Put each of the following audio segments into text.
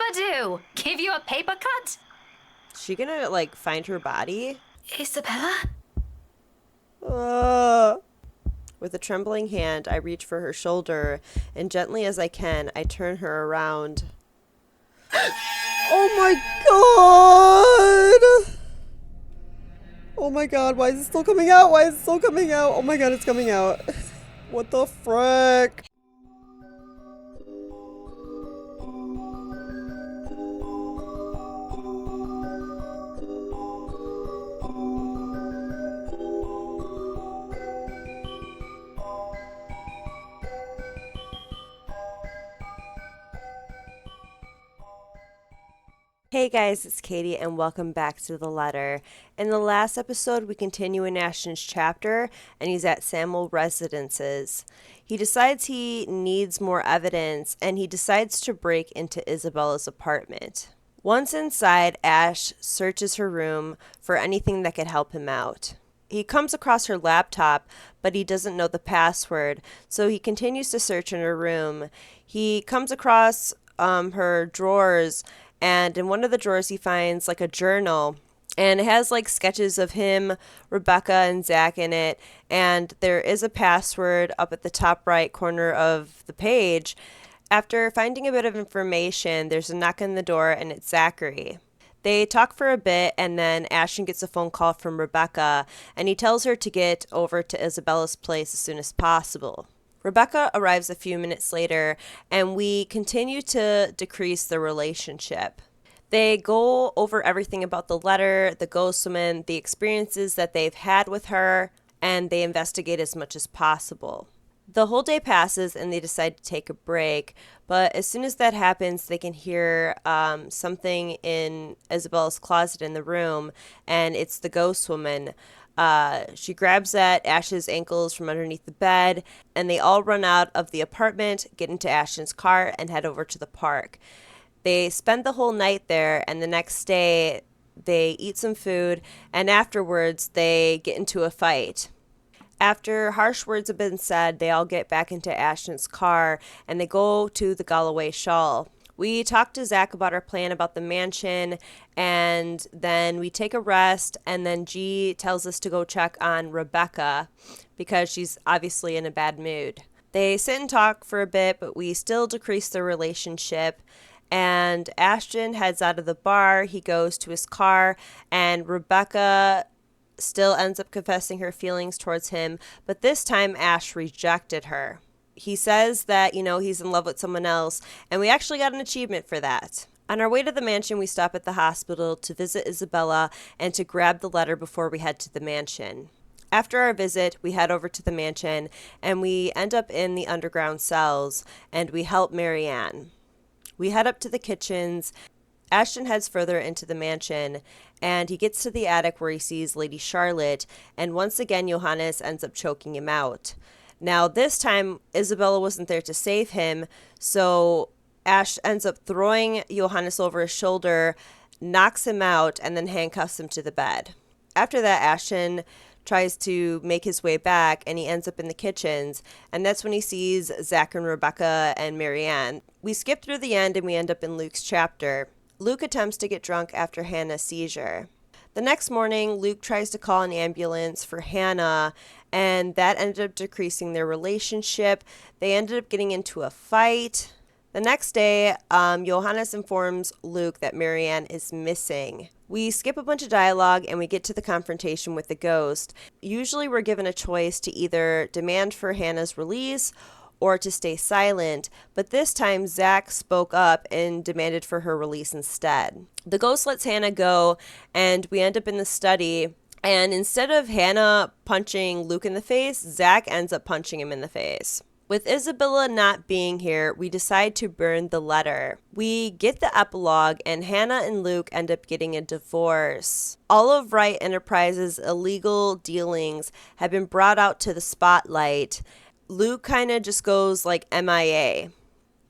paper do? Give you a paper cut? She gonna, like, find her body? Isabella? Uh. With a trembling hand, I reach for her shoulder, and gently as I can, I turn her around. Oh my god! Oh my god, why is it still coming out? Why is it still coming out? Oh my god, it's coming out. What the frick? Hey guys, it's Katie and welcome back to The Letter. In the last episode, we continue in Ashton's chapter and he's at Samuel Residences. He decides he needs more evidence and he decides to break into Isabella's apartment. Once inside, Ash searches her room for anything that could help him out. He comes across her laptop, but he doesn't know the password, so he continues to search in her room. He comes across her drawers, and in one of the drawers he finds like a journal, and it has like sketches of him, Rebecca, and Zach in it, and there is a password up at the top right corner of the page. After finding a bit of information, there's a knock on the door and it's Zachary. They talk for a bit, and then Ashton gets a phone call from Rebecca, and he tells her to get over to Isabella's place as soon as possible. Rebecca arrives a few minutes later, and we continue to decrease the relationship. They go over everything about the letter, the ghost woman, the experiences that they've had with her, and they investigate as much as possible. The whole day passes and they decide to take a break, but as soon as that happens, they can hear something in Isabella's closet in the room, and it's the ghost woman. She grabs at Ash's ankles from underneath the bed, and they all run out of the apartment, get into Ashton's car, and head over to the park. They spend the whole night there, and the next day they eat some food, and afterwards they get into a fight. After harsh words have been said, they all get back into Ashton's car, and they go to the Galloway Shawl. We talk to Zach about our plan about the mansion, and then we take a rest, and then G tells us to go check on Rebecca because she's obviously in a bad mood. They sit and talk for a bit, but we still decrease the relationship, and Ashton heads out of the bar. He goes to his car, and Rebecca still ends up confessing her feelings towards him, but this time Ash rejected her. He says that, he's in love with someone else, and we actually got an achievement for that. On our way to the mansion, we stop at the hospital to visit Isabella and to grab the letter before we head to the mansion. After our visit, we head over to the mansion, and we end up in the underground cells, and we help Marianne. We head up to the kitchens. Ashton heads further into the mansion, and he gets to the attic where he sees Lady Charlotte, and once again Johannes ends up choking him out. Now, this time, Isabella wasn't there to save him, so Ash ends up throwing Johannes over his shoulder, knocks him out, and then handcuffs him to the bed. After that, Ashton tries to make his way back, and he ends up in the kitchens, and that's when he sees Zach and Rebecca and Marianne. We skip through the end, and we end up in Luke's chapter. Luke attempts to get drunk after Hannah's seizure. The next morning, Luke tries to call an ambulance for Hannah, and that ended up decreasing their relationship. They ended up getting into a fight. The next day, Johannes informs Luke that Marianne is missing. We skip a bunch of dialogue and we get to the confrontation with the ghost. Usually we're given a choice to either demand for Hannah's release or to stay silent, but this time Zach spoke up and demanded for her release instead. The ghost lets Hannah go, and we end up in the study, and instead of Hannah punching Luke in the face, Zach ends up punching him in the face. With Isabella not being here, we decide to burn the letter. We get the epilogue, and Hannah and Luke end up getting a divorce. All of Wright Enterprises' illegal dealings have been brought out to the spotlight. Luke kind of just goes like MIA.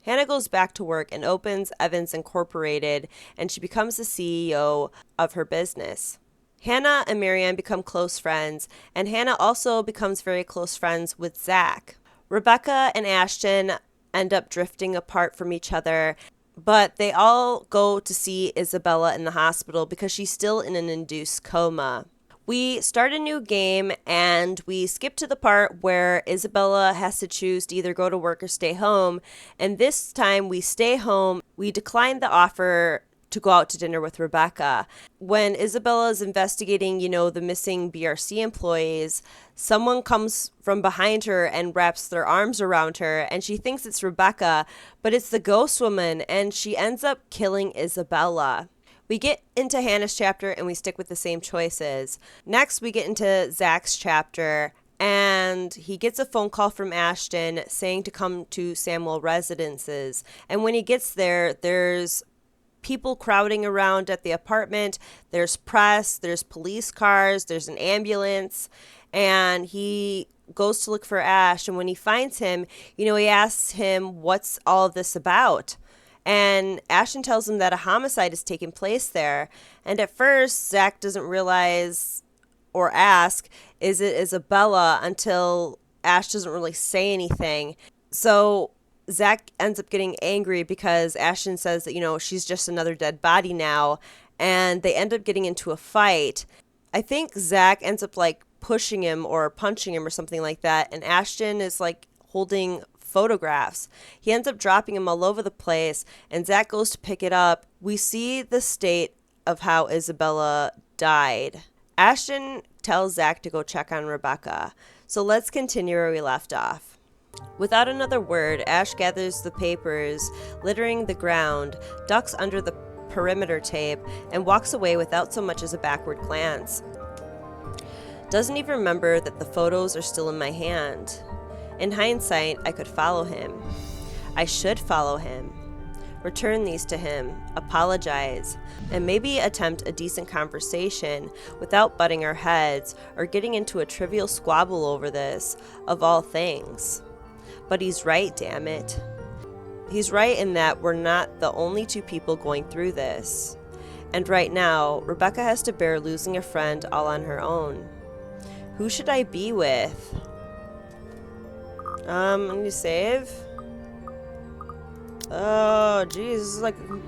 Hannah goes back to work and opens Evans Incorporated, and she becomes the CEO of her business. Hannah and Marianne become close friends, and Hannah also becomes very close friends with Zach. Rebecca and Ashton end up drifting apart from each other, But they all go to see Isabella in the hospital because she's still in an induced coma. We start a new game and we skip to the part where Isabella has to choose to either go to work or stay home. And this time we stay home. We decline the offer to go out to dinner with Rebecca. When Isabella is investigating, the missing BRC employees, someone comes from behind her and wraps their arms around her, and she thinks it's Rebecca, but it's the ghost woman, and she ends up killing Isabella. We get into Hannah's chapter and we stick with the same choices. Next, we get into Zach's chapter and he gets a phone call from Ashton saying to come to Samuel Residences. And when he gets there, there's people crowding around at the apartment. There's press, there's police cars, there's an ambulance, and he goes to look for Ash. And when he finds him, he asks him, what's all of this about? And Ashton tells him that a homicide has taken place there. And at first, Zach doesn't realize or ask, is it Isabella, until Ash doesn't really say anything. So Zach ends up getting angry because Ashton says that, she's just another dead body now. And they end up getting into a fight. I think Zach ends up pushing him or punching him or something like that. And Ashton is holding photographs. He ends up dropping him all over the place, and Zach goes to pick it up. We see the state of how Isabella died. Ashton tells Zach to go check on Rebecca. So let's continue where we left off. Without another word, Ash gathers the papers littering the ground, ducks under the perimeter tape, and walks away without so much as a backward glance. Doesn't even remember that the photos are still in my hand. In hindsight, I could follow him. I should follow him. Return these to him, apologize, and maybe attempt a decent conversation without butting our heads or getting into a trivial squabble over this, of all things. But he's right, damn it. He's right in that we're not the only two people going through this. And right now, Rebecca has to bear losing a friend all on her own. Who should I be with? I need to save. Oh, jeez.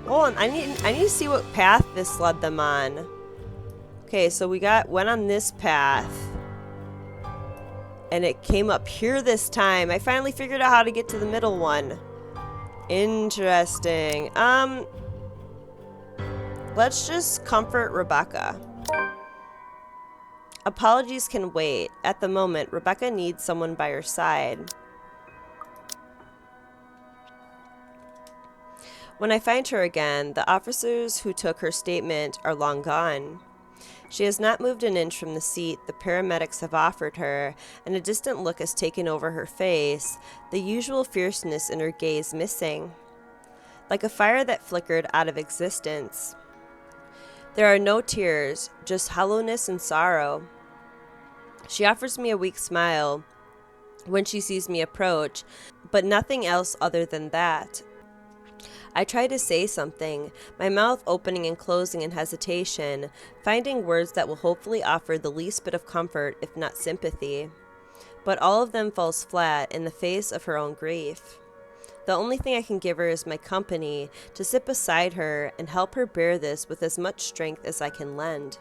Hold on. I need to see what path this led them on. Okay, so we went on this path. And it came up here this time. I finally figured out how to get to the middle one. Interesting. Let's just comfort Rebecca. Apologies can wait. At the moment, Rebecca needs someone by her side. When I find her again, the officers who took her statement are long gone. She has not moved an inch from the seat the paramedics have offered her, and a distant look has taken over her face, the usual fierceness in her gaze missing. Like a fire that flickered out of existence. There are no tears, just hollowness and sorrow. She offers me a weak smile when she sees me approach, but nothing else other than that. I try to say something, my mouth opening and closing in hesitation, finding words that will hopefully offer the least bit of comfort, if not sympathy. But all of them falls flat in the face of her own grief. The only thing I can give her is my company, to sit beside her and help her bear this with as much strength as I can lend.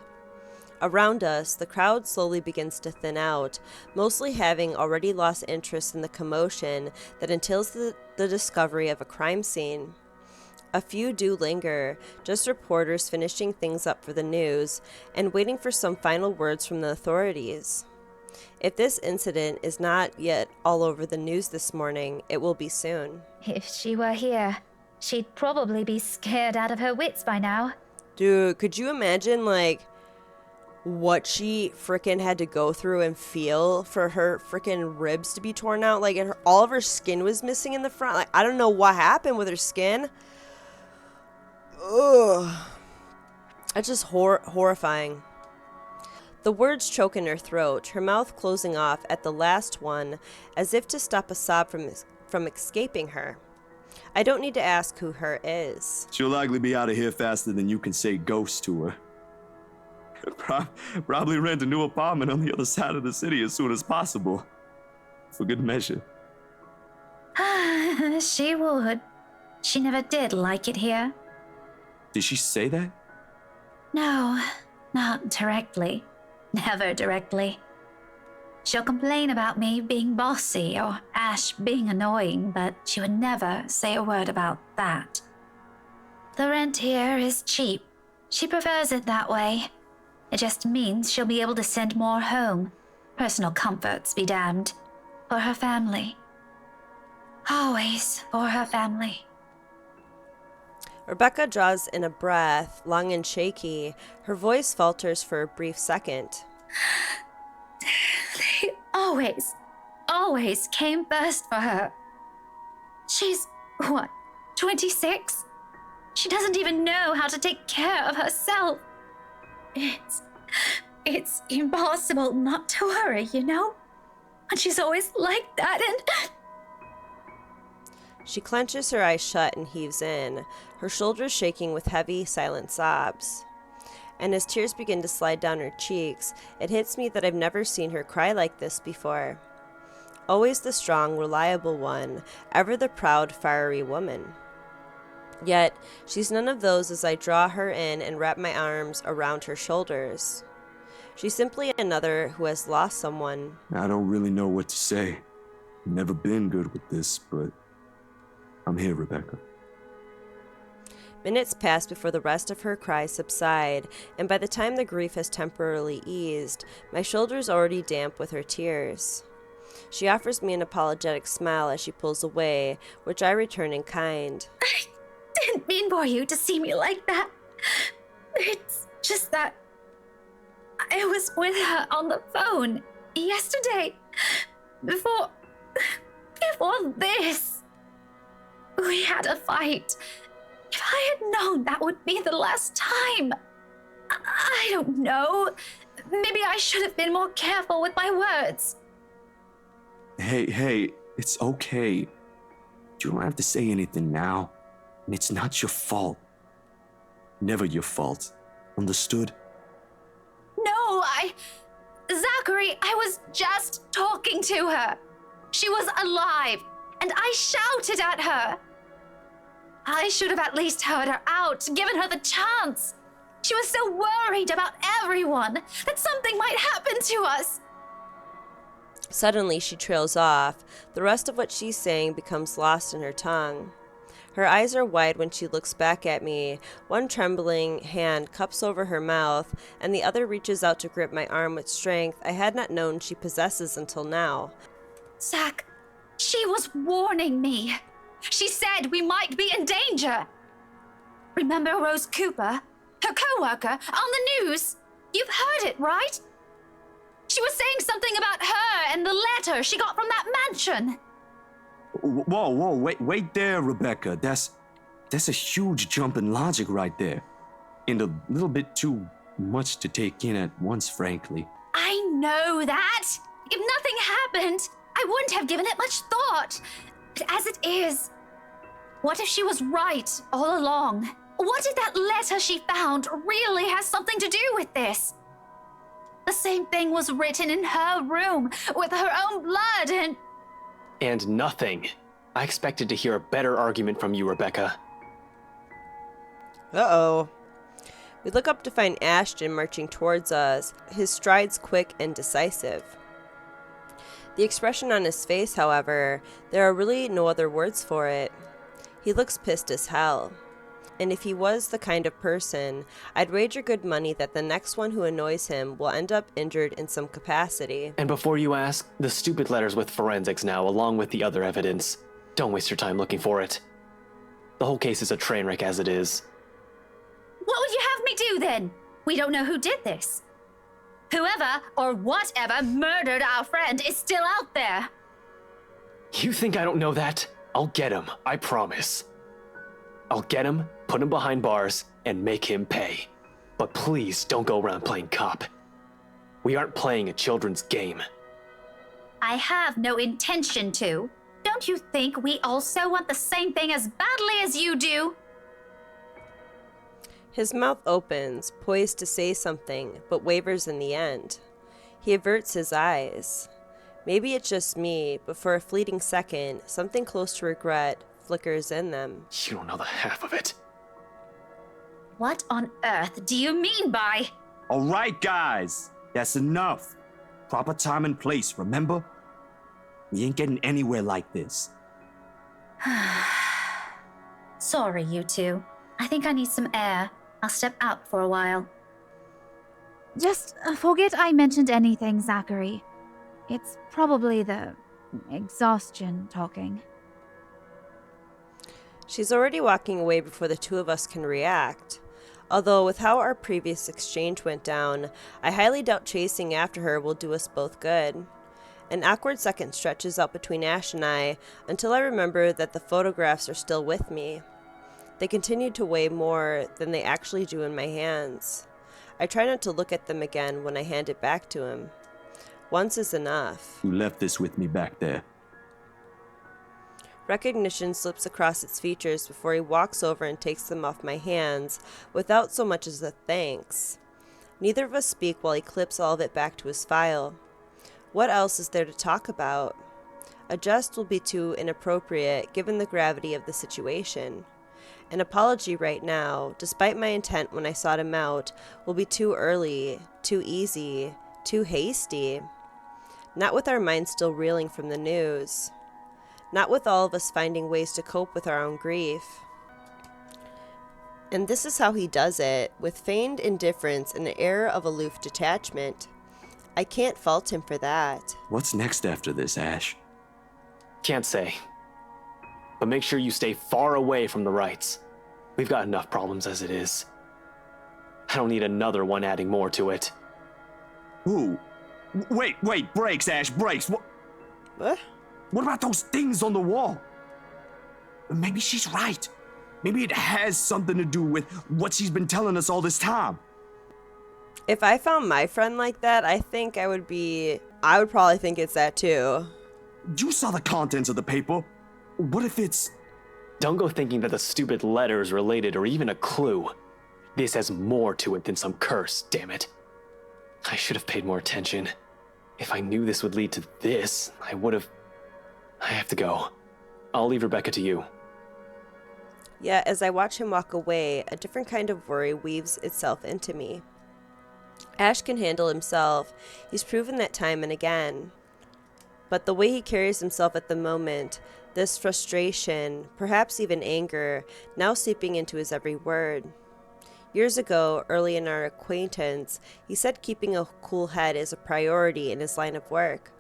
Around us, the crowd slowly begins to thin out, mostly having already lost interest in the commotion that entails the discovery of a crime scene. A few do linger, just reporters finishing things up for the news and waiting for some final words from the authorities. If this incident is not yet all over the news this morning, it will be soon. If she were here, she'd probably be scared out of her wits by now. Dude, could you imagine, what she frickin' had to go through and feel for her frickin' ribs to be torn out? All of her skin was missing in the front. I don't know what happened with her skin. Ugh. That's just horrifying. The words choke in her throat, her mouth closing off at the last one, as if to stop a sob from escaping her. I don't need to ask who her is. She'll likely be out of here faster than you can say ghost to her. Probably rent a new apartment on the other side of the city as soon as possible. For good measure. She would. she never did like it here. Did she say that? No, not directly. Never directly. She'll complain about me being bossy or Ash being annoying, but she would never say a word about that. The rent here is cheap. She prefers it that way. It just means she'll be able to send more home. Personal comforts be damned. For her family. Always for her family. Rebecca draws in a breath, long and shaky. Her voice falters for a brief second. They always came first for her. She's, 26? She doesn't even know how to take care of herself. It's impossible not to worry, you know? And she's always like that, and... She clenches her eyes shut and heaves in, her shoulders shaking with heavy, silent sobs. And as tears begin to slide down her cheeks, it hits me that I've never seen her cry like this before. Always the strong, reliable one, ever the proud, fiery woman. Yet, she's none of those as I draw her in and wrap my arms around her shoulders. She's simply another who has lost someone. I don't really know what to say. Never been good with this, but I'm here, Rebecca. Minutes pass before the rest of her cries subside, and by the time the grief has temporarily eased, my shoulders already damp with her tears. She offers me an apologetic smile as she pulls away, which I return in kind. I didn't mean for you to see me like that. It's just that I was with her on the phone yesterday, before this. We had a fight. If I had known that would be the last time, I don't know. Maybe I should have been more careful with my words. Hey, it's okay. You don't have to say anything now. And it's not your fault. Never your fault. Understood? No, Zachary, I was just talking to her. She was alive, and I shouted at her. I should have at least heard her out, given her the chance. She was so worried about everyone, that something might happen to us. Suddenly, she trails off. The rest of what she's saying becomes lost in her tongue. Her eyes are wide when she looks back at me. One trembling hand cups over her mouth, and the other reaches out to grip my arm with strength I had not known she possesses until now. Zach, she was warning me. She said we might be in danger. Remember Rose Cooper, her co-worker, on the news? You've heard it, right? She was saying something about her and the letter she got from that mansion. Whoa, wait there, Rebecca. That's a huge jump in logic right there. And a little bit too much to take in at once, frankly. I know that. If nothing happened, I wouldn't have given it much thought. But as it is, what if she was right all along? What if that letter she found really has something to do with this? The same thing was written in her room with her own blood And nothing. I expected to hear a better argument from you, Rebecca. Uh-oh. We look up to find Ashton marching towards us, his strides quick and decisive. The expression on his face, however, there are really no other words for it. He looks pissed as hell. And if he was the kind of person, I'd wager good money that the next one who annoys him will end up injured in some capacity. And before you ask, the stupid letter's with forensics now, along with the other evidence. Don't waste your time looking for it. The whole case is a train wreck as it is. What would you have me do then? We don't know who did this. Whoever or whatever murdered our friend is still out there. You think I don't know that? I'll get him, I promise. I'll get him, put him behind bars, and make him pay. But please don't go around playing cop. We aren't playing a children's game. I have no intention to. Don't you think we also want the same thing as badly as you do? His mouth opens, poised to say something, but wavers in the end. He averts his eyes. Maybe it's just me, but for a fleeting second, something close to regret flickers in them. You don't know the half of it. What on earth do you mean by... All right, guys. That's enough. Proper time and place, remember? We ain't getting anywhere like this. Sorry, you two. I think I need some air. I'll step out for a while. Just forget I mentioned anything, Zachary. It's probably the exhaustion talking. She's already walking away before the two of us can react. Although, with how our previous exchange went down, I highly doubt chasing after her will do us both good. An awkward second stretches out between Ash and I until I remember that the photographs are still with me. They continue to weigh more than they actually do in my hands. I try not to look at them again when I hand it back to him. Once is enough. You left this with me back there. Recognition slips across its features before he walks over and takes them off my hands without so much as a thanks. Neither of us speak while he clips all of it back to his file. What else is there to talk about? A jest will be too inappropriate given the gravity of the situation. An apology right now, despite my intent when I sought him out, will be too early, too easy, too hasty. Not with our minds still reeling from the news. Not with all of us finding ways to cope with our own grief. And this is how he does it, with feigned indifference and an air of aloof detachment. I can't fault him for that. What's next after this, Ash? Can't say. But make sure you stay far away from the rights. We've got enough problems as it is. I don't need another one adding more to it. Who? Wait, brakes, Ash, brakes. What? What about those things on the wall? Maybe she's right. Maybe it has something to do with what she's been telling us all this time. If I found my friend like that, I would probably think it's that too. You saw the contents of the paper. What if it's... Don't go thinking that the stupid letter is related or even a clue. This has more to it than some curse, damn it. I should have paid more attention. If I knew this would lead to this, I would have... I have to go. I'll leave Rebecca to you. Yet, as I watch him walk away, a different kind of worry weaves itself into me. Ash can handle himself. He's proven that time and again. But the way he carries himself at the moment, this frustration, perhaps even anger, now seeping into his every word. Years ago, early in our acquaintance, he said keeping a cool head is a priority in his line of work.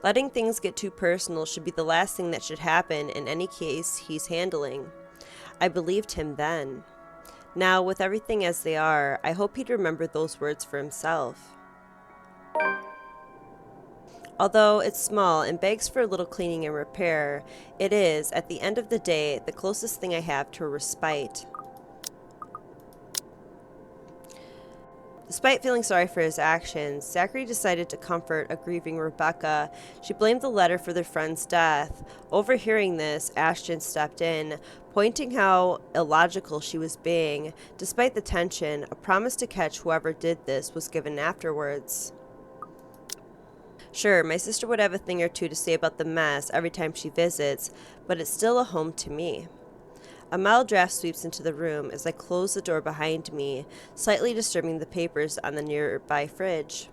Letting things get too personal should be the last thing that should happen in any case he's handling. I believed him then. Now, with everything as they are, I hope he'd remember those words for himself. Although it's small and begs for a little cleaning and repair, it is, at the end of the day, the closest thing I have to a respite. Despite feeling sorry for his actions, Zachary decided to comfort a grieving Rebecca. She blamed the letter for their friend's death. Overhearing this, Ashton stepped in, pointing how illogical she was being. Despite the tension, a promise to catch whoever did this was given afterwards. Sure, my sister would have a thing or two to say about the mess every time she visits, but it's still a home to me. A mild draft sweeps into the room as I close the door behind me, slightly disturbing the papers on the nearby fridge.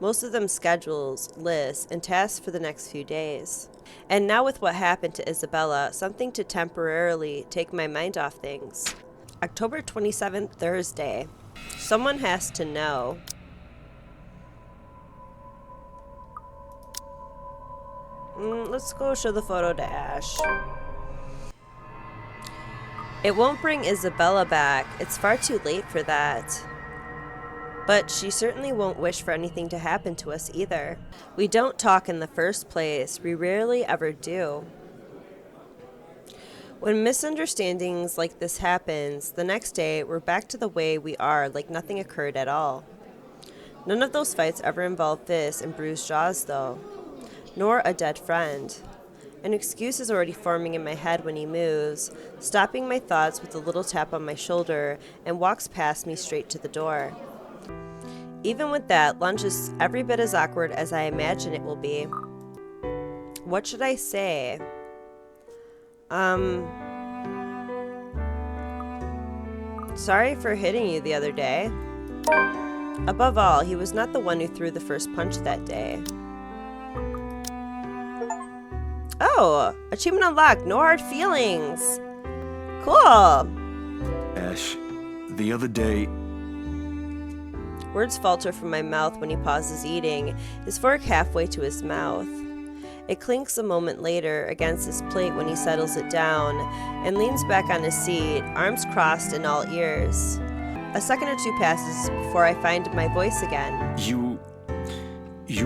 Most of them schedules, lists, and tasks for the next few days. And now with what happened to Isabella, something to temporarily take my mind off things. October 27th, Thursday. Someone has to know. Let's go show the photo to Ash. It won't bring Isabella back. It's far too late for that. But she certainly won't wish for anything to happen to us either. We don't talk in the first place. We rarely ever do. When misunderstandings like this happens, the next day we're back to the way we are, like nothing occurred at all. None of those fights ever involved fists and bruised jaws though. Nor a dead friend. An excuse is already forming in my head when he moves, stopping my thoughts with a little tap on my shoulder, and walks past me straight to the door. Even with that, lunch is every bit as awkward as I imagine it will be. What should I say? Sorry for hitting you the other day. Above all, he was not the one who threw the first punch that day. Oh, achievement unlocked. No hard feelings. Cool. Ash, the other day, Words falter from my mouth when he pauses eating, his fork halfway to his mouth. It clinks a moment later against his plate when he settles it down and leans back on his seat, arms crossed and all ears. A second or two passes before I find my voice again. you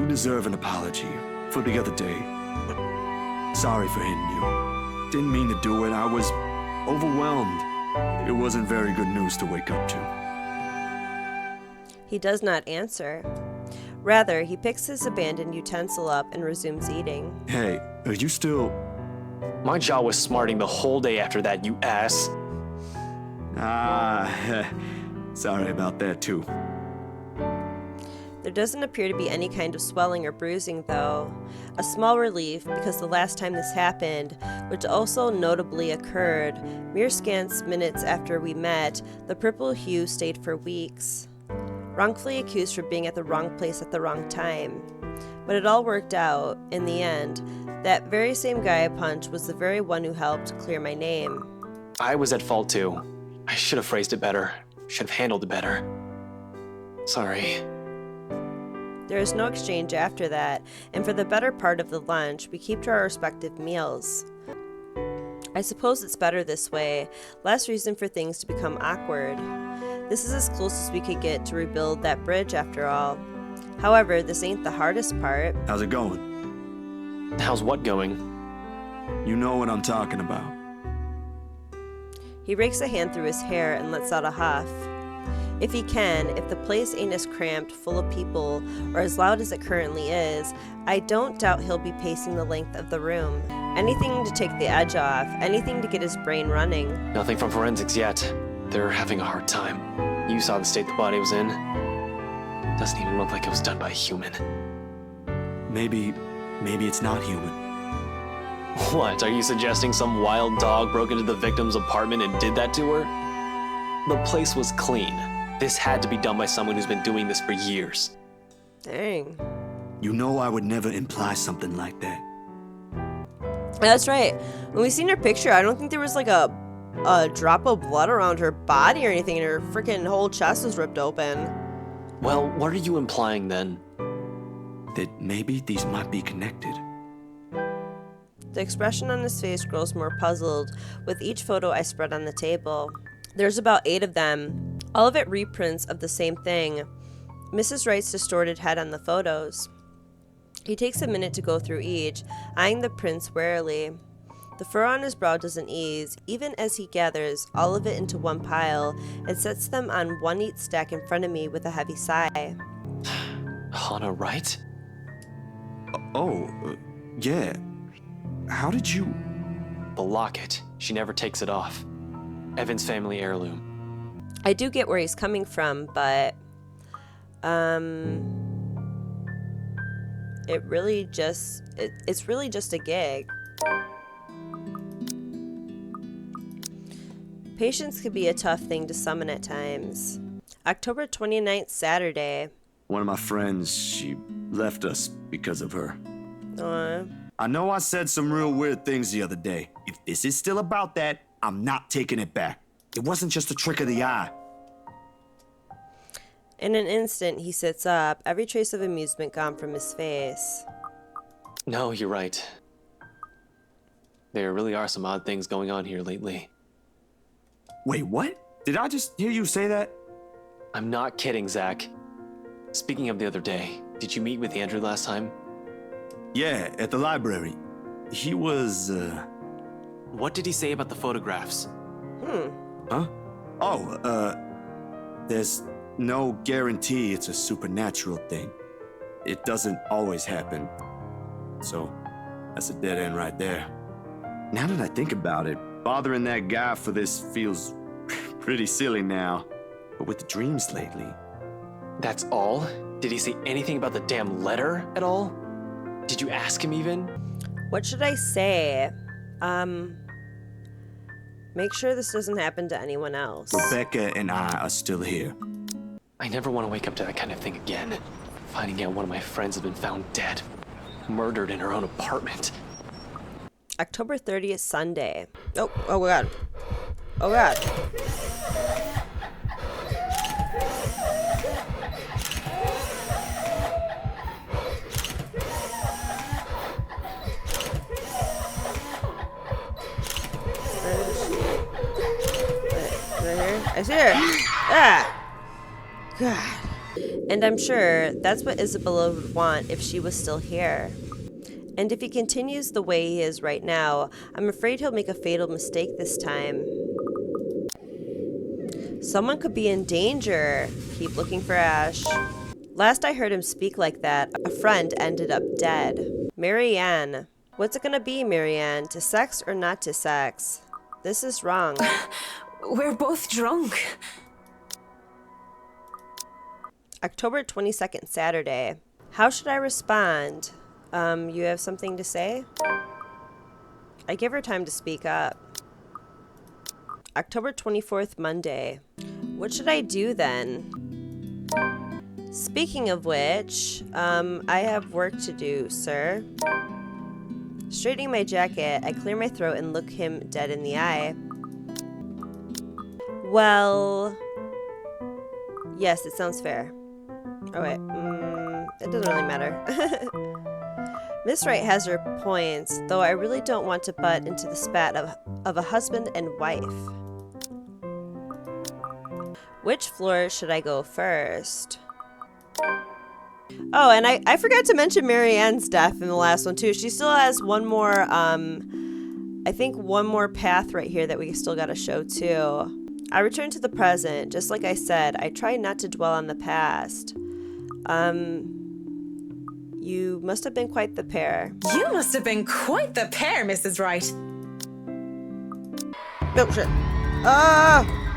deserve an apology for the other day. Sorry for hitting you. Didn't mean to do it. I was overwhelmed. It wasn't very good news to wake up to. He does not answer. Rather, he picks his abandoned utensil up and resumes eating. Hey, are you still... My jaw was smarting the whole day after that, you ass. Sorry about that too. There doesn't appear to be any kind of swelling or bruising, though. A small relief, because the last time this happened, which also notably occurred, mere scant minutes after we met, the purple hue stayed for weeks. Wrongfully accused for being at the wrong place at the wrong time. But it all worked out, in the end. That very same guy I punched was the very one who helped clear my name. I was at fault too. I should have phrased it better. Should have handled it better. Sorry. There is no exchange after that, and for the better part of the lunch, we keep to our respective meals. I suppose it's better this way, less reason for things to become awkward. This is as close as we could get to rebuild that bridge after all. However, this ain't the hardest part. How's it going? How's what going? You know what I'm talking about. He rakes a hand through his hair and lets out a huff. If he can, if the place ain't as cramped, full of people, or as loud as it currently is, I don't doubt he'll be pacing the length of the room. Anything to take the edge off, anything to get his brain running. Nothing from forensics yet. They're having a hard time. You saw the state the body was in. Doesn't even look like it was done by a human. Maybe it's not human. What, are you suggesting some wild dog broke into the victim's apartment and did that to her? The place was clean. This had to be done by someone who's been doing this for years. Dang. You know I would never imply something like that. That's right. When we seen her picture, I don't think there was like a drop of blood around her body or anything, and her freaking whole chest was ripped open. Well, what are you implying then? That maybe these might be connected. The expression on his face grows more puzzled with each photo I spread on the table. There's about 8 of them, all of it reprints of the same thing. Mrs. Wright's distorted head on the photos. He takes a minute to go through each, eyeing the prints warily. The fur on his brow doesn't ease, even as he gathers all of it into one pile and sets them on one neat stack in front of me with a heavy sigh. Hannah Wright? Yeah. How did you... The locket. She never takes it off. Evan's family heirloom. I do get where he's coming from, but it's really just a gig. Patience can be a tough thing to summon at times. October 29th, Saturday. One of my friends, she left us because of her. Aw. I know I said some real weird things the other day. If this is still about that, I'm not taking it back. It wasn't just a trick of the eye. In an instant, he sits up, every trace of amusement gone from his face. No, you're right. There really are some odd things going on here lately. Wait, what? Did I just hear you say that? I'm not kidding, Zach. Speaking of the other day, did you meet with Andrew last time? Yeah, at the library. He was, What did he say about the photographs? Huh? There's no guarantee it's a supernatural thing. It doesn't always happen. So, that's a dead end right there. Now that I think about it, bothering that guy for this feels pretty silly now. But with the dreams lately... That's all? Did he say anything about the damn letter at all? Did you ask him even? What should I say? Make sure this doesn't happen to anyone else. Rebecca and I are still here. I never want to wake up to that kind of thing again. Finding out one of my friends has been found dead. Murdered in her own apartment. October 30th, Sunday. Oh my god. Oh god. I see her. Ah! God. And I'm sure that's what Isabella would want if she was still here. And if he continues the way he is right now, I'm afraid he'll make a fatal mistake this time. Someone could be in danger. Keep looking for Ash. Last I heard him speak like that, a friend ended up dead. Marianne. What's it gonna be, Marianne? To sex or not to sex? This is wrong. We're both drunk. October 22nd, Saturday. How should I respond? You have something to say? I give her time to speak up. October 24th, Monday. What should I do then? Speaking of which, I have work to do, sir. Straightening my jacket, I clear my throat and look him dead in the eye. Well, yes, it sounds fair. Oh wait, it doesn't really matter. Miss Wright has her points, though I really don't want to butt into the spat of a husband and wife. Which floor should I go first? Oh, and I forgot to mention Marianne's death in the last one too. She still has one more, I think one more path right here that we still gotta show too. I return to the present. Just like I said, I try not to dwell on the past. You must have been quite the pair. You must have been quite the pair, Mrs. Wright. Oh shit.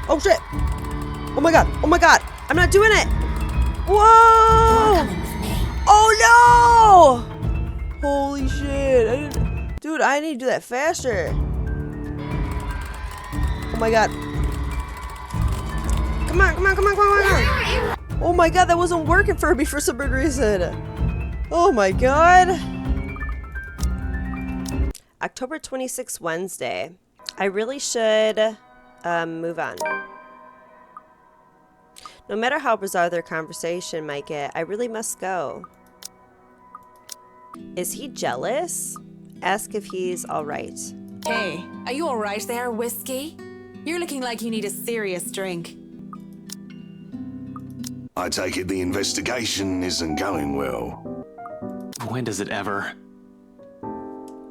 Oh shit. Oh my god. Oh my god. I'm not doing it. Whoa. Oh no. Holy shit. Dude, I need to do that faster. Oh my god. Come on, come on, come on, come on, come on. Oh my god, that wasn't working for me for some weird reason. Oh my god. October 26th, Wednesday. I really should move on. No matter how bizarre their conversation might get, I really must go. Is he jealous? Ask if he's alright. Hey, are you all right there, Whiskey? You're looking like you need a serious drink. I take it the investigation isn't going well. When does it ever?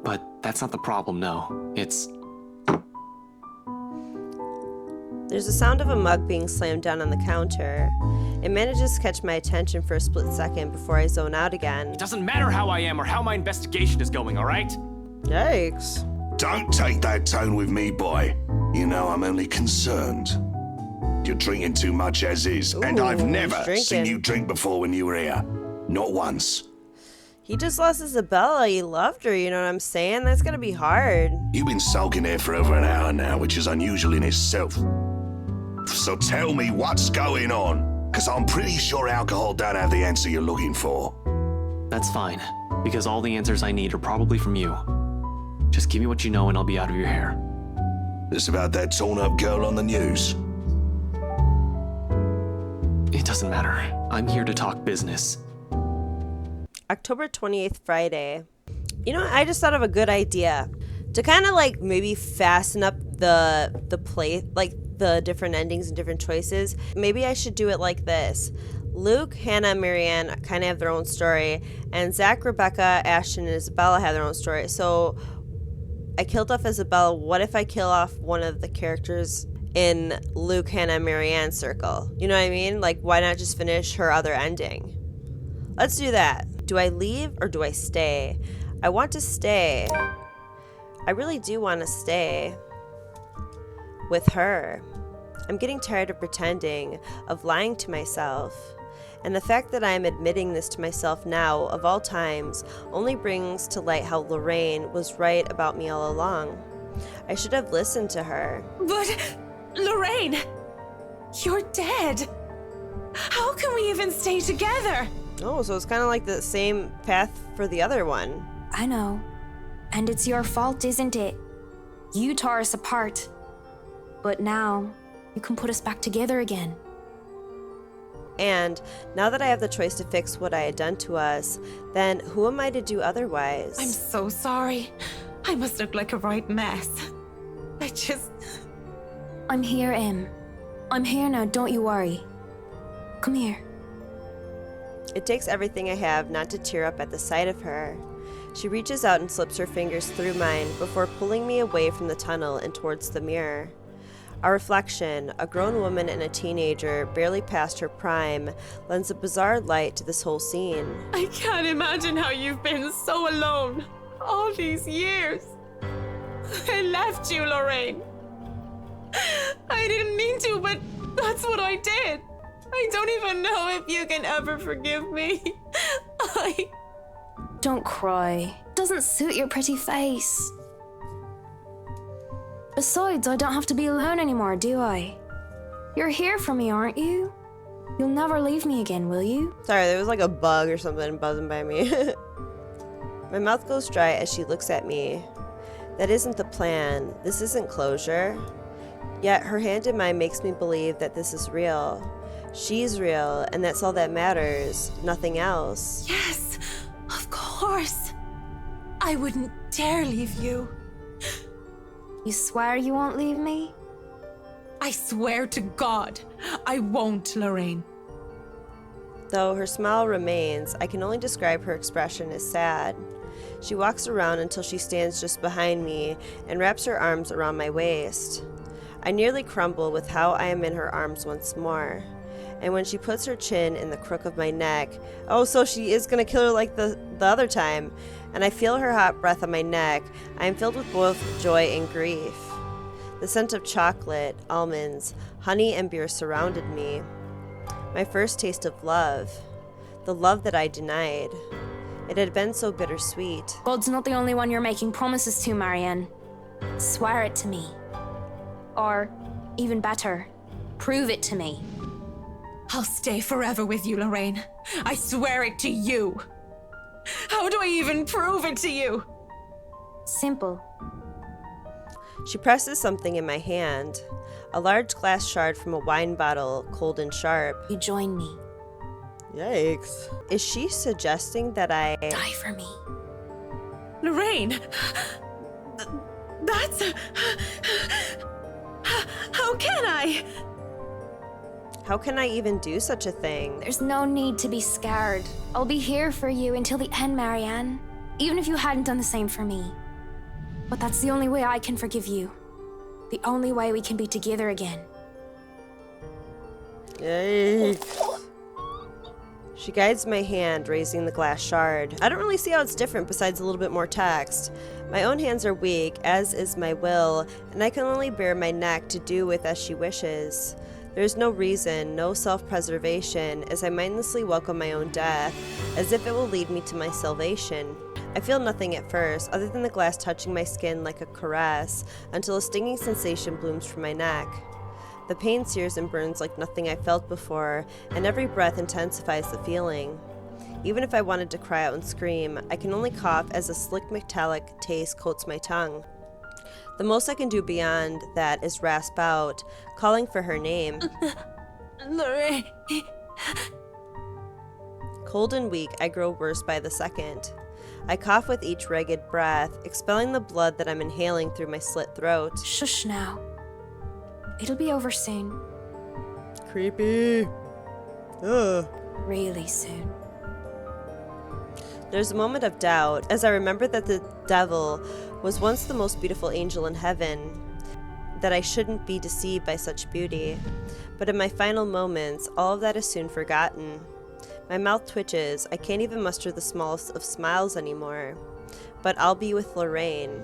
But that's not the problem, no. It's... There's the sound of a mug being slammed down on the counter. It manages to catch my attention for a split second before I zone out again. It doesn't matter how I am or how my investigation is going, all right? Yikes. Don't take that tone with me, boy. You know I'm only concerned. You're drinking too much as is, and I've never seen you drink before when you were here. Not once. He just lost Isabella. He loved her, you know what I'm saying? That's gonna be hard. You've been sulking there for over an hour now, which is unusual in itself. So tell me what's going on, because I'm pretty sure alcohol don't have the answer you're looking for. That's fine, because all the answers I need are probably from you. Just give me what you know and I'll be out of your hair. This about that torn-up girl on the news? It doesn't matter. I'm here to talk business. October 28th, Friday. You know, I just thought of a good idea. To kind of like maybe fasten up the play, like the different endings and different choices. Maybe I should do it like this. Luke, Hannah, and Marianne kind of have their own story. And Zach, Rebecca, Ashton, and Isabella have their own story. So I killed off Isabella. What if I kill off one of the characters in Luke, Hannah, and Marianne's circle? You know what I mean? Like, why not just finish her other ending? Let's do that. Do I leave or do I stay? I want to stay. I really do want to stay with her. I'm getting tired of pretending, of lying to myself. And the fact that I am admitting this to myself now, of all times, only brings to light how Lorraine was right about me all along. I should have listened to her. But, Lorraine, you're dead. How can we even stay together? Oh, so it's kind of like the same path for the other one. I know. And it's your fault, isn't it? You tore us apart. But now, you can put us back together again. And now that I have the choice to fix what I had done to us, then who am I to do otherwise? I'm so sorry. I must look like a right mess. I'm here, Em. I'm here now, don't you worry. Come here. It takes everything I have not to tear up at the sight of her. She reaches out and slips her fingers through mine before pulling me away from the tunnel and towards the mirror. Our reflection, a grown woman and a teenager barely past her prime, lends a bizarre light to this whole scene. I can't imagine how you've been so alone all these years. I left you, Lorraine. I didn't mean to, but that's what I did. I don't even know if you can ever forgive me. Don't cry. Doesn't suit your pretty face. Besides, I don't have to be alone anymore, do I? You're here for me, aren't you? You'll never leave me again, will you? Sorry, there was like a bug or something buzzing by me. My mouth goes dry as she looks at me. That isn't the plan. This isn't closure. Yet her hand in mine makes me believe that this is real. She's real, and that's all that matters. Nothing else. Yes, of course. I wouldn't dare leave you. You swear you won't leave me? I swear to God, I won't, Lorraine. Though her smile remains, I can only describe her expression as sad. She walks around until she stands just behind me and wraps her arms around my waist. I nearly crumble with how I am in her arms once more. And when she puts her chin in the crook of my neck, oh, so she is gonna kill her like the other time, and I feel her hot breath on my neck, I am filled with both joy and grief. The scent of chocolate, almonds, honey, and beer surrounded me. My first taste of love. The love that I denied. It had been so bittersweet. God's not the only one you're making promises to, Marianne. Swear it to me. Or, even better, prove it to me. I'll stay forever with you, Lorraine. I swear it to you. How do I even prove it to you? Simple. She presses something in my hand. A large glass shard from a wine bottle, cold and sharp. You join me. Yikes. Is she suggesting that I Die for me. Lorraine! That's... How can I? How can I even do such a thing? There's no need to be scared. I'll be here for you until the end, Marianne. Even if you hadn't done the same for me. But that's the only way I can forgive you. The only way we can be together again. Yikes. She guides my hand, raising the glass shard. I don't really see how it's different besides a little bit more text. My own hands are weak, as is my will, and I can only bare my neck to do with as she wishes. There is no reason, no self-preservation, as I mindlessly welcome my own death, as if it will lead me to my salvation. I feel nothing at first, other than the glass touching my skin like a caress, until a stinging sensation blooms from my neck. The pain sears and burns like nothing I felt before, and every breath intensifies the feeling. Even if I wanted to cry out and scream, I can only cough as a slick metallic taste coats my tongue. The most I can do beyond that is rasp out, calling for her name. Lorraine. Cold and weak, I grow worse by the second. I cough with each ragged breath, expelling the blood that I'm inhaling through my slit throat. Shush now. It'll be over soon. Creepy. Ugh. Really soon. There's a moment of doubt as I remember that the devil was once the most beautiful angel in heaven, that I shouldn't be deceived by such beauty. But in my final moments, all of that is soon forgotten. My mouth twitches, I can't even muster the smallest of smiles anymore. But I'll be with Lorraine.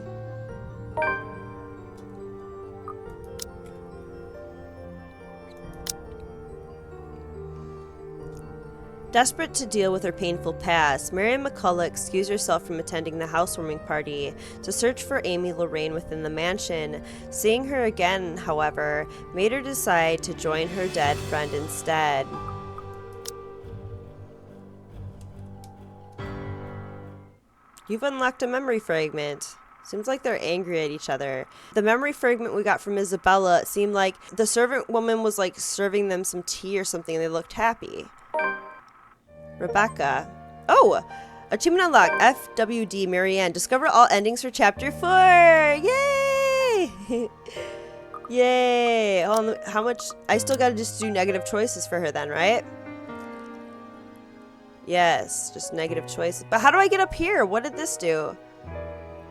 Desperate to deal with her painful past, Marianne McCullough excused herself from attending the housewarming party to search for Amy Lorraine within the mansion. Seeing her again, however, made her decide to join her dead friend instead. You've unlocked a memory fragment. Seems like they're angry at each other. The memory fragment we got from Isabella, it seemed like the servant woman was like serving them some tea or something and they looked happy. Rebecca. Oh! Achievement unlocked. FWD Marianne. Discover all endings for chapter 4! Yay! Yay! How much? I still gotta just do negative choices for her then, right? Yes, just negative choices. But how do I get up here? What did this do?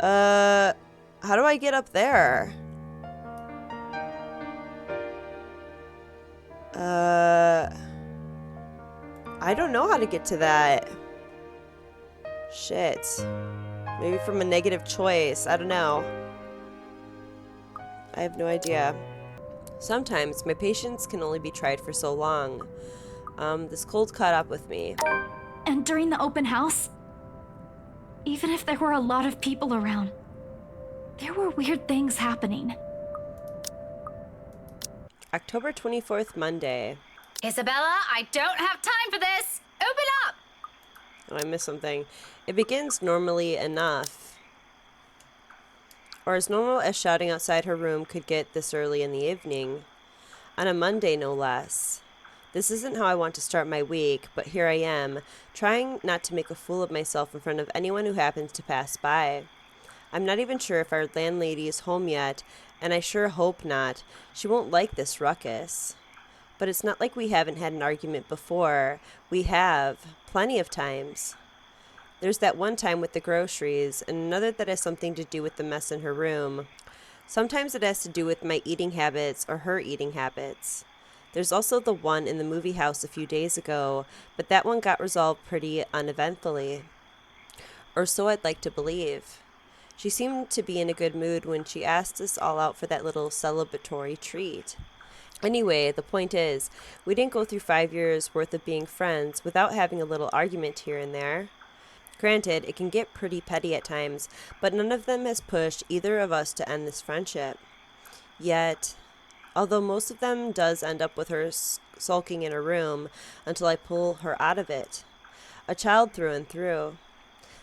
How do I get up there? I don't know how to get to that. Shit. Maybe from a negative choice. I don't know. I have no idea. Sometimes my patience can only be tried for so long. This cold caught up with me. And during the open house, even if there were a lot of people around, there were weird things happening. October 24th, Monday. Isabella, I don't have time for this. Open up! Oh, I missed something. It begins normally enough. Or as normal as shouting outside her room could get this early in the evening. On a Monday, no less. This isn't how I want to start my week, but here I am, trying not to make a fool of myself in front of anyone who happens to pass by. I'm not even sure if our landlady is home yet, and I sure hope not. She won't like this ruckus. But it's not like we haven't had an argument before. We have, plenty of times. There's that one time with the groceries, and another that has something to do with the mess in her room. Sometimes it has to do with my eating habits or her eating habits. There's also the one in the movie house a few days ago, but that one got resolved pretty uneventfully. Or so I'd like to believe. She seemed to be in a good mood when she asked us all out for that little celebratory treat. Anyway, the point is, we didn't go through 5 years worth of being friends without having a little argument here and there. Granted, it can get pretty petty at times, but none of them has pushed either of us to end this friendship. Yet, although most of them does end up with her sulking in her room until I pull her out of it. A child through and through.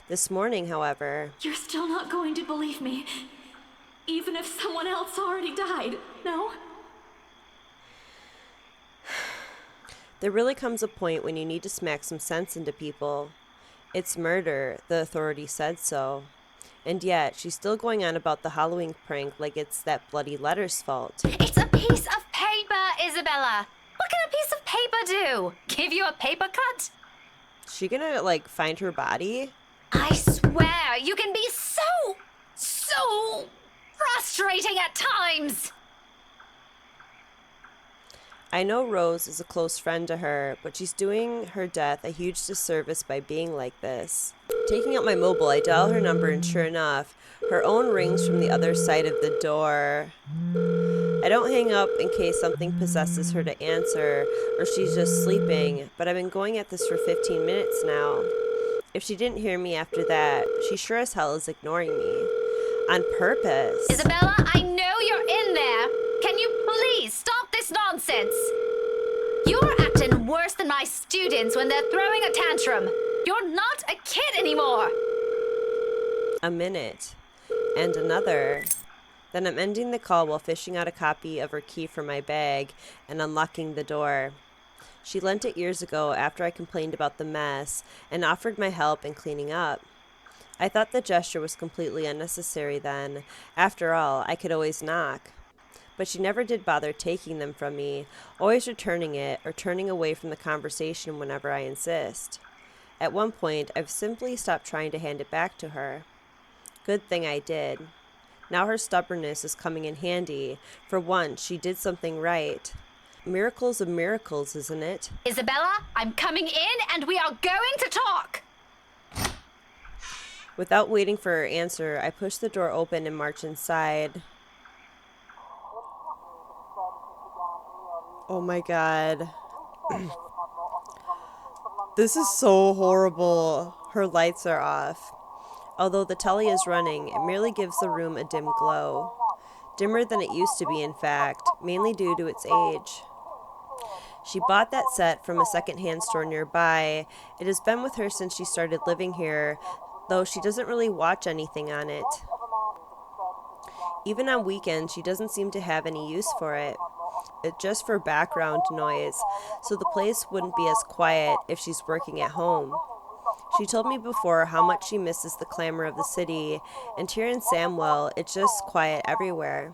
This morning, however... You're still not going to believe me, even if someone else already died, no? There really comes a point when you need to smack some sense into people. It's murder, the authorities said so. And yet, she's still going on about the Halloween prank like it's that bloody letter's fault. It's a piece of paper, Isabella. What can a piece of paper do? Give you a paper cut? She gonna, find her body? I swear, you can be so frustrating at times. I know Rose is a close friend to her, but she's doing her death a huge disservice by being like this. Taking out my mobile, I dial her number, and sure enough, her own rings from the other side of the door. I don't hang up in case something possesses her to answer, or she's just sleeping, but I've been going at this for 15 minutes now. If she didn't hear me after that, she sure as hell is ignoring me. On purpose. Isabella, I know you're in there. Can you please stop this nonsense? You're acting worse than my students when they're throwing a tantrum. You're not a kid anymore. A minute. And another. Then I'm ending the call while fishing out a copy of her key from my bag and unlocking the door. She lent it years ago after I complained about the mess and offered my help in cleaning up. I thought the gesture was completely unnecessary then. After all, I could always knock. But she never did bother taking them from me, always returning it or turning away from the conversation whenever I insist. At one point, I've simply stopped trying to hand it back to her. Good thing I did. Now her stubbornness is coming in handy. For once, she did something right. Miracles of miracles, isn't it? Isabella, I'm coming in and we are going to talk. Without waiting for her answer, I push the door open and march inside. Oh my god. This is so horrible. Her lights are off. Although the telly is running, it merely gives the room a dim glow. Dimmer than it used to be, in fact, mainly due to its age. She bought that set from a secondhand store nearby. It has been with her since she started living here, though she doesn't really watch anything on it. Even on weekends, she doesn't seem to have any use for it. It's just for background noise, so the place wouldn't be as quiet if she's working at home. She told me before how much she misses the clamor of the city, and here in Samwell, it's just quiet everywhere.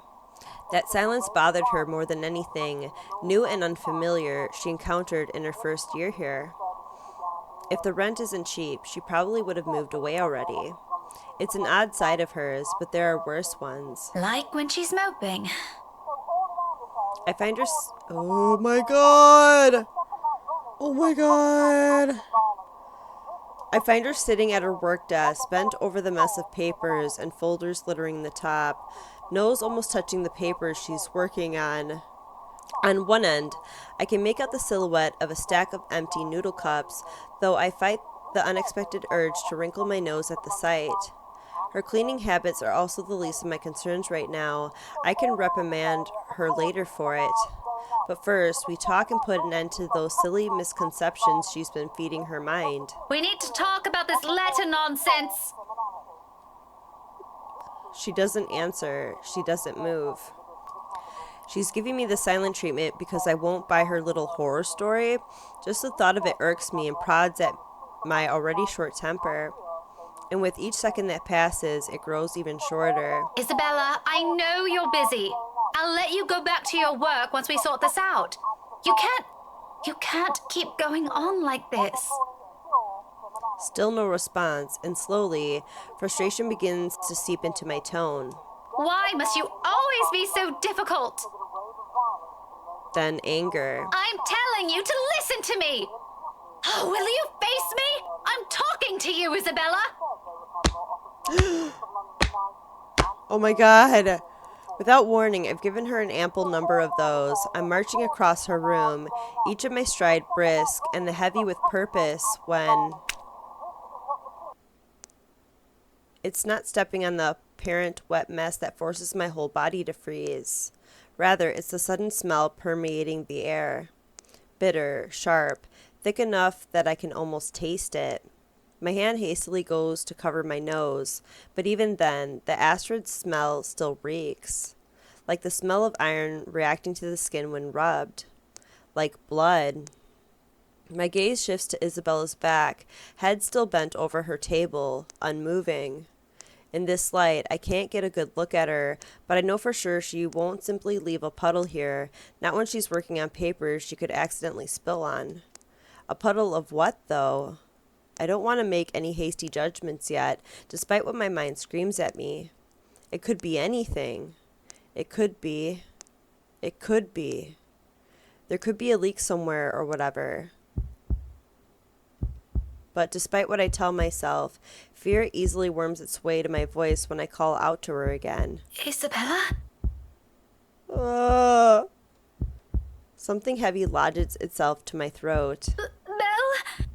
That silence bothered her more than anything, new and unfamiliar, she encountered in her first year here. If the rent isn't cheap, she probably would have moved away already. It's an odd side of hers, but there are worse ones. Like when she's moping. I find her... Oh my god! Oh my god! I find her sitting at her work desk, bent over the mess of papers and folders littering the top, nose almost touching the papers she's working on. On one end, I can make out the silhouette of a stack of empty noodle cups, though I fight the unexpected urge to wrinkle my nose at the sight. Her cleaning habits are also the least of my concerns right now. I can reprimand her later for it. But first, we talk and put an end to those silly misconceptions she's been feeding her mind. We need to talk about this letter nonsense. She doesn't answer. She doesn't move. She's giving me the silent treatment because I won't buy her little horror story. Just the thought of it irks me and prods at my already short temper. And with each second that passes, it grows even shorter. Isabella, I know you're busy. I'll let you go back to your work once we sort this out. You can't keep going on like this. Still no response, and slowly, frustration begins to seep into my tone. Why must you always be so difficult? Then anger. I'm telling you to listen to me. Oh, will you face me? I'm talking to you, Isabella. Oh my god. Without warning, I've given her an ample number of those. I'm marching across her room, each of my stride brisk and the heavy with purpose, when... It's not stepping on the apparent wet mess that forces my whole body to freeze. Rather, it's the sudden smell permeating the air. Bitter, sharp, thick enough that I can almost taste it. My hand hastily goes to cover my nose, but even then, the acrid smell still reeks. Like the smell of iron reacting to the skin when rubbed. Like blood. My gaze shifts to Isabella's back, head still bent over her table, unmoving. In this light, I can't get a good look at her, but I know for sure she won't simply leave a puddle here, not when she's working on papers she could accidentally spill on. A puddle of what, though? I don't want to make any hasty judgments yet, despite what my mind screams at me. It could be anything. It could be. It could be. There could be a leak somewhere or whatever. But despite what I tell myself, fear easily worms its way to my voice when I call out to her again. Isabella? Something heavy lodges itself to my throat. Belle?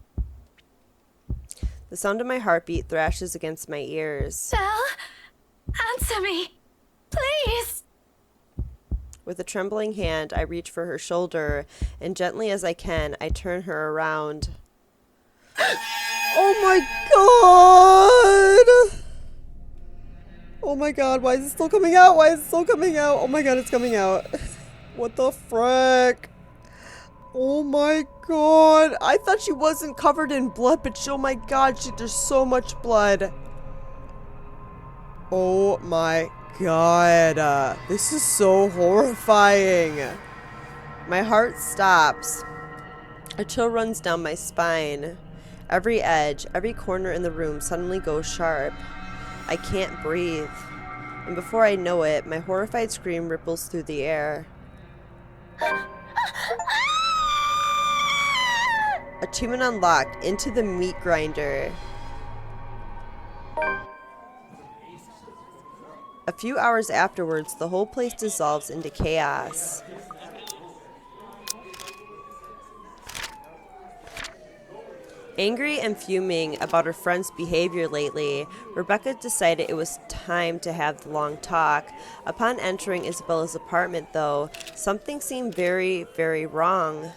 The sound of my heartbeat thrashes against my ears. Belle? Answer me, please. With a trembling hand, I reach for her shoulder, and gently as I can, I turn her around. Oh my god! Oh my god, why is it still coming out? Why is it still coming out? Oh my god, it's coming out. What the frick? Oh my god. I thought she wasn't covered in blood, but oh my god, there's so much blood. Oh my god. This is so horrifying. My heart stops. A chill runs down my spine. Every edge, every corner in the room suddenly goes sharp. I can't breathe. And before I know it, my horrified scream ripples through the air. Achievement unlocked, into the meat grinder. A few hours afterwards, the whole place dissolves into chaos. Angry and fuming about her friend's behavior lately, Rebecca decided it was time to have the long talk. Upon entering Isabella's apartment, though, something seemed very, very wrong.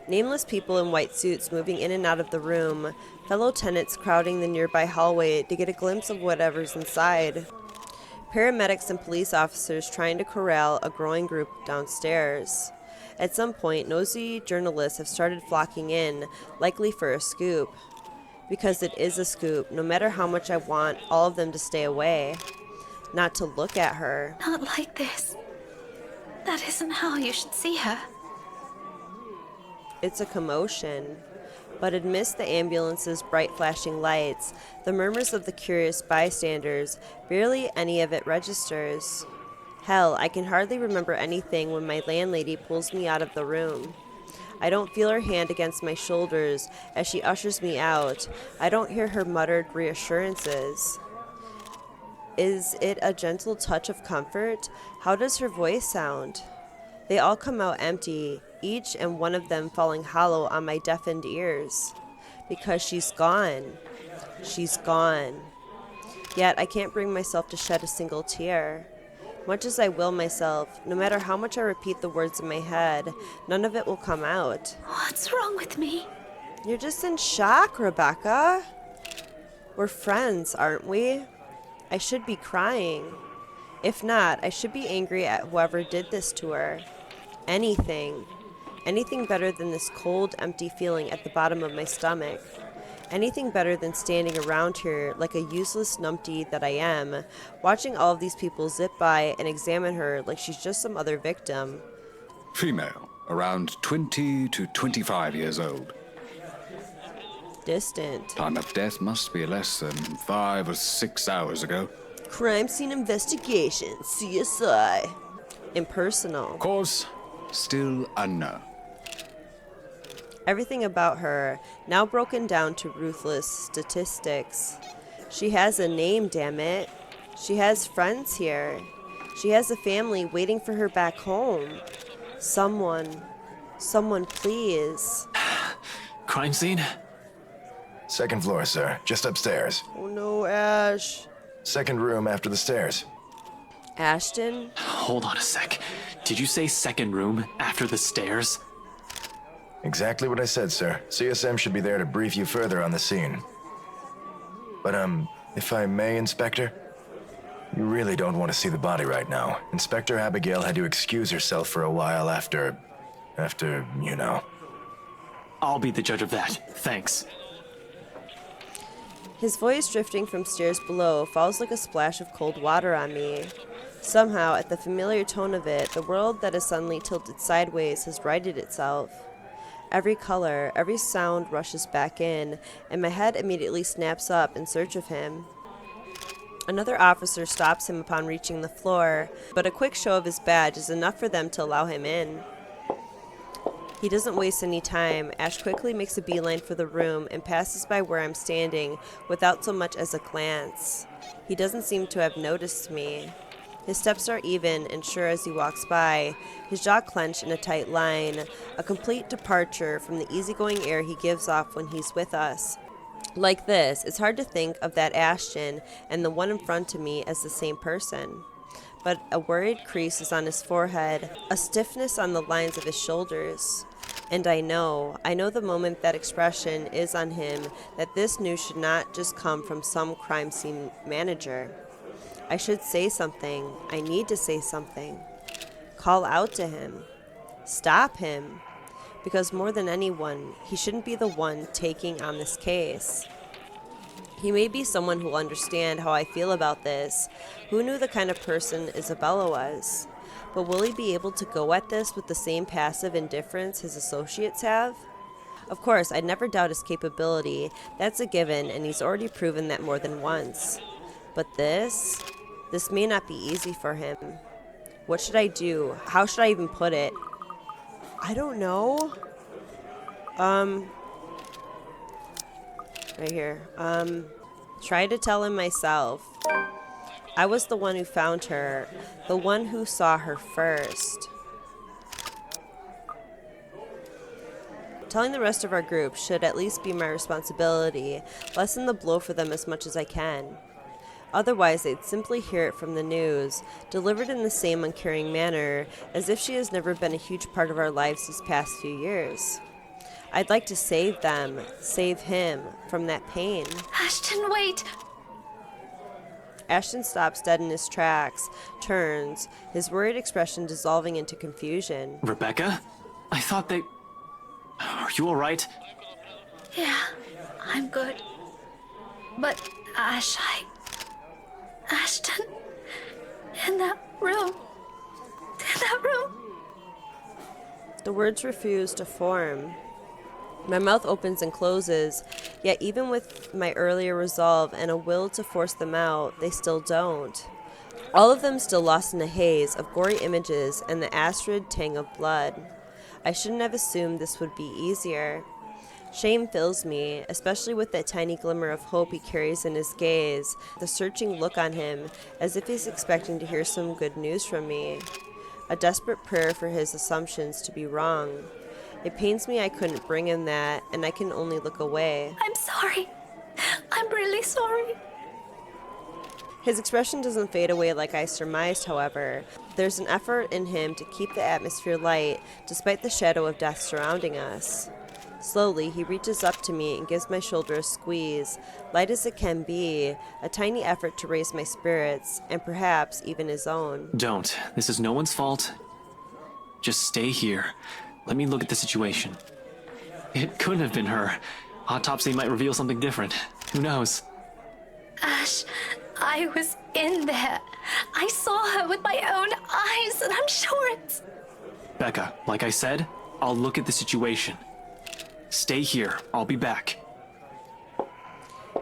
Nameless people in white suits moving in and out of the room, fellow tenants crowding the nearby hallway to get a glimpse of whatever's inside. Paramedics and police officers trying to corral a growing group downstairs. At some point, nosy journalists have started flocking in, likely for a scoop. Because it is a scoop, no matter how much I want all of them to stay away. Not to look at her. Not like this. That isn't how you should see her. It's a commotion. But amidst the ambulance's bright flashing lights, the murmurs of the curious bystanders, barely any of it registers. Hell, I can hardly remember anything when my landlady pulls me out of the room. I don't feel her hand against my shoulders as she ushers me out. I don't hear her muttered reassurances. Is it a gentle touch of comfort? How does her voice sound? They all come out empty, each and one of them falling hollow on my deafened ears. Because she's gone. She's gone. Yet I can't bring myself to shed a single tear. Much as I will myself, no matter how much I repeat the words in my head, none of it will come out. What's wrong with me? You're just in shock, Rebecca. We're friends, aren't we? I should be crying. If not, I should be angry at whoever did this to her. Anything. Anything better than this cold, empty feeling at the bottom of my stomach. Anything better than standing around here like a useless numpty that I am, watching all of these people zip by and examine her like she's just some other victim. Female, around 20 to 25 years old. Distant. Time of death must be less than 5 or 6 hours ago. Crime scene investigation, CSI. Impersonal. Cause, still unknown. Everything about her, now broken down to ruthless statistics. She has a name, damn it. She has friends here. She has a family waiting for her back home. Someone please. Crime scene? Second floor, sir. Just upstairs. Oh no, Ash. Second room after the stairs. Ashton? Hold on a sec. Did you say second room after the stairs? Exactly what I said, sir. CSM should be there to brief you further on the scene. But, if I may, Inspector? You really don't want to see the body right now. Inspector Abagail had to excuse herself for a while after, you know. I'll be the judge of that. Thanks. His voice drifting from stairs below falls like a splash of cold water on me. Somehow, at the familiar tone of it, the world that is suddenly tilted sideways has righted itself. Every color, every sound rushes back in, and my head immediately snaps up in search of him. Another officer stops him upon reaching the floor, but a quick show of his badge is enough for them to allow him in. He doesn't waste any time. Ash quickly makes a beeline for the room and passes by where I'm standing without so much as a glance. He doesn't seem to have noticed me. His steps are even and sure as he walks by, his jaw clenched in a tight line, a complete departure from the easygoing air he gives off when he's with us. Like this, it's hard to think of that Ashton and the one in front of me as the same person. But a worried crease is on his forehead, a stiffness on the lines of his shoulders. And I know the moment that expression is on him, that this news should not just come from some crime scene manager. I should say something. I need to say something. Call out to him. Stop him. Because more than anyone, he shouldn't be the one taking on this case. He may be someone who'll understand how I feel about this. Who knew the kind of person Isabella was? But will he be able to go at this with the same passive indifference his associates have? Of course, I'd never doubt his capability. That's a given, and he's already proven that more than once. But this may not be easy for him. What should I do? How should I even put it? I don't know. Right here. Try to tell him myself. I was the one who found her, the one who saw her first. Telling the rest of our group should at least be my responsibility, lessen the blow for them as much as I can. Otherwise, they'd simply hear it from the news, delivered in the same uncaring manner, as if she has never been a huge part of our lives these past few years. I'd like to save them, save him, from that pain. Ashton, wait! Ashton stops dead in his tracks, turns, his worried expression dissolving into confusion. Rebecca? I thought they... Are you alright? Yeah, I'm good. But Ashton, in that room. The words refuse to form. My mouth opens and closes, yet even with my earlier resolve and a will to force them out, they still don't. All of them still lost in a haze of gory images and the acrid tang of blood. I shouldn't have assumed this would be easier. Shame fills me, especially with that tiny glimmer of hope he carries in his gaze, the searching look on him, as if he's expecting to hear some good news from me. A desperate prayer for his assumptions to be wrong. It pains me I couldn't bring him that, and I can only look away. I'm sorry. I'm really sorry. His expression doesn't fade away like I surmised, however. There's an effort in him to keep the atmosphere light, despite the shadow of death surrounding us. Slowly, he reaches up to me and gives my shoulder a squeeze, light as it can be, a tiny effort to raise my spirits, and perhaps even his own. Don't. This is no one's fault. Just stay here. Let me look at the situation. It couldn't have been her. Autopsy might reveal something different. Who knows? Ash, I was in there. I saw her with my own eyes, and I'm sure it's... Becca, like I said, I'll look at the situation. Stay here. I'll be back.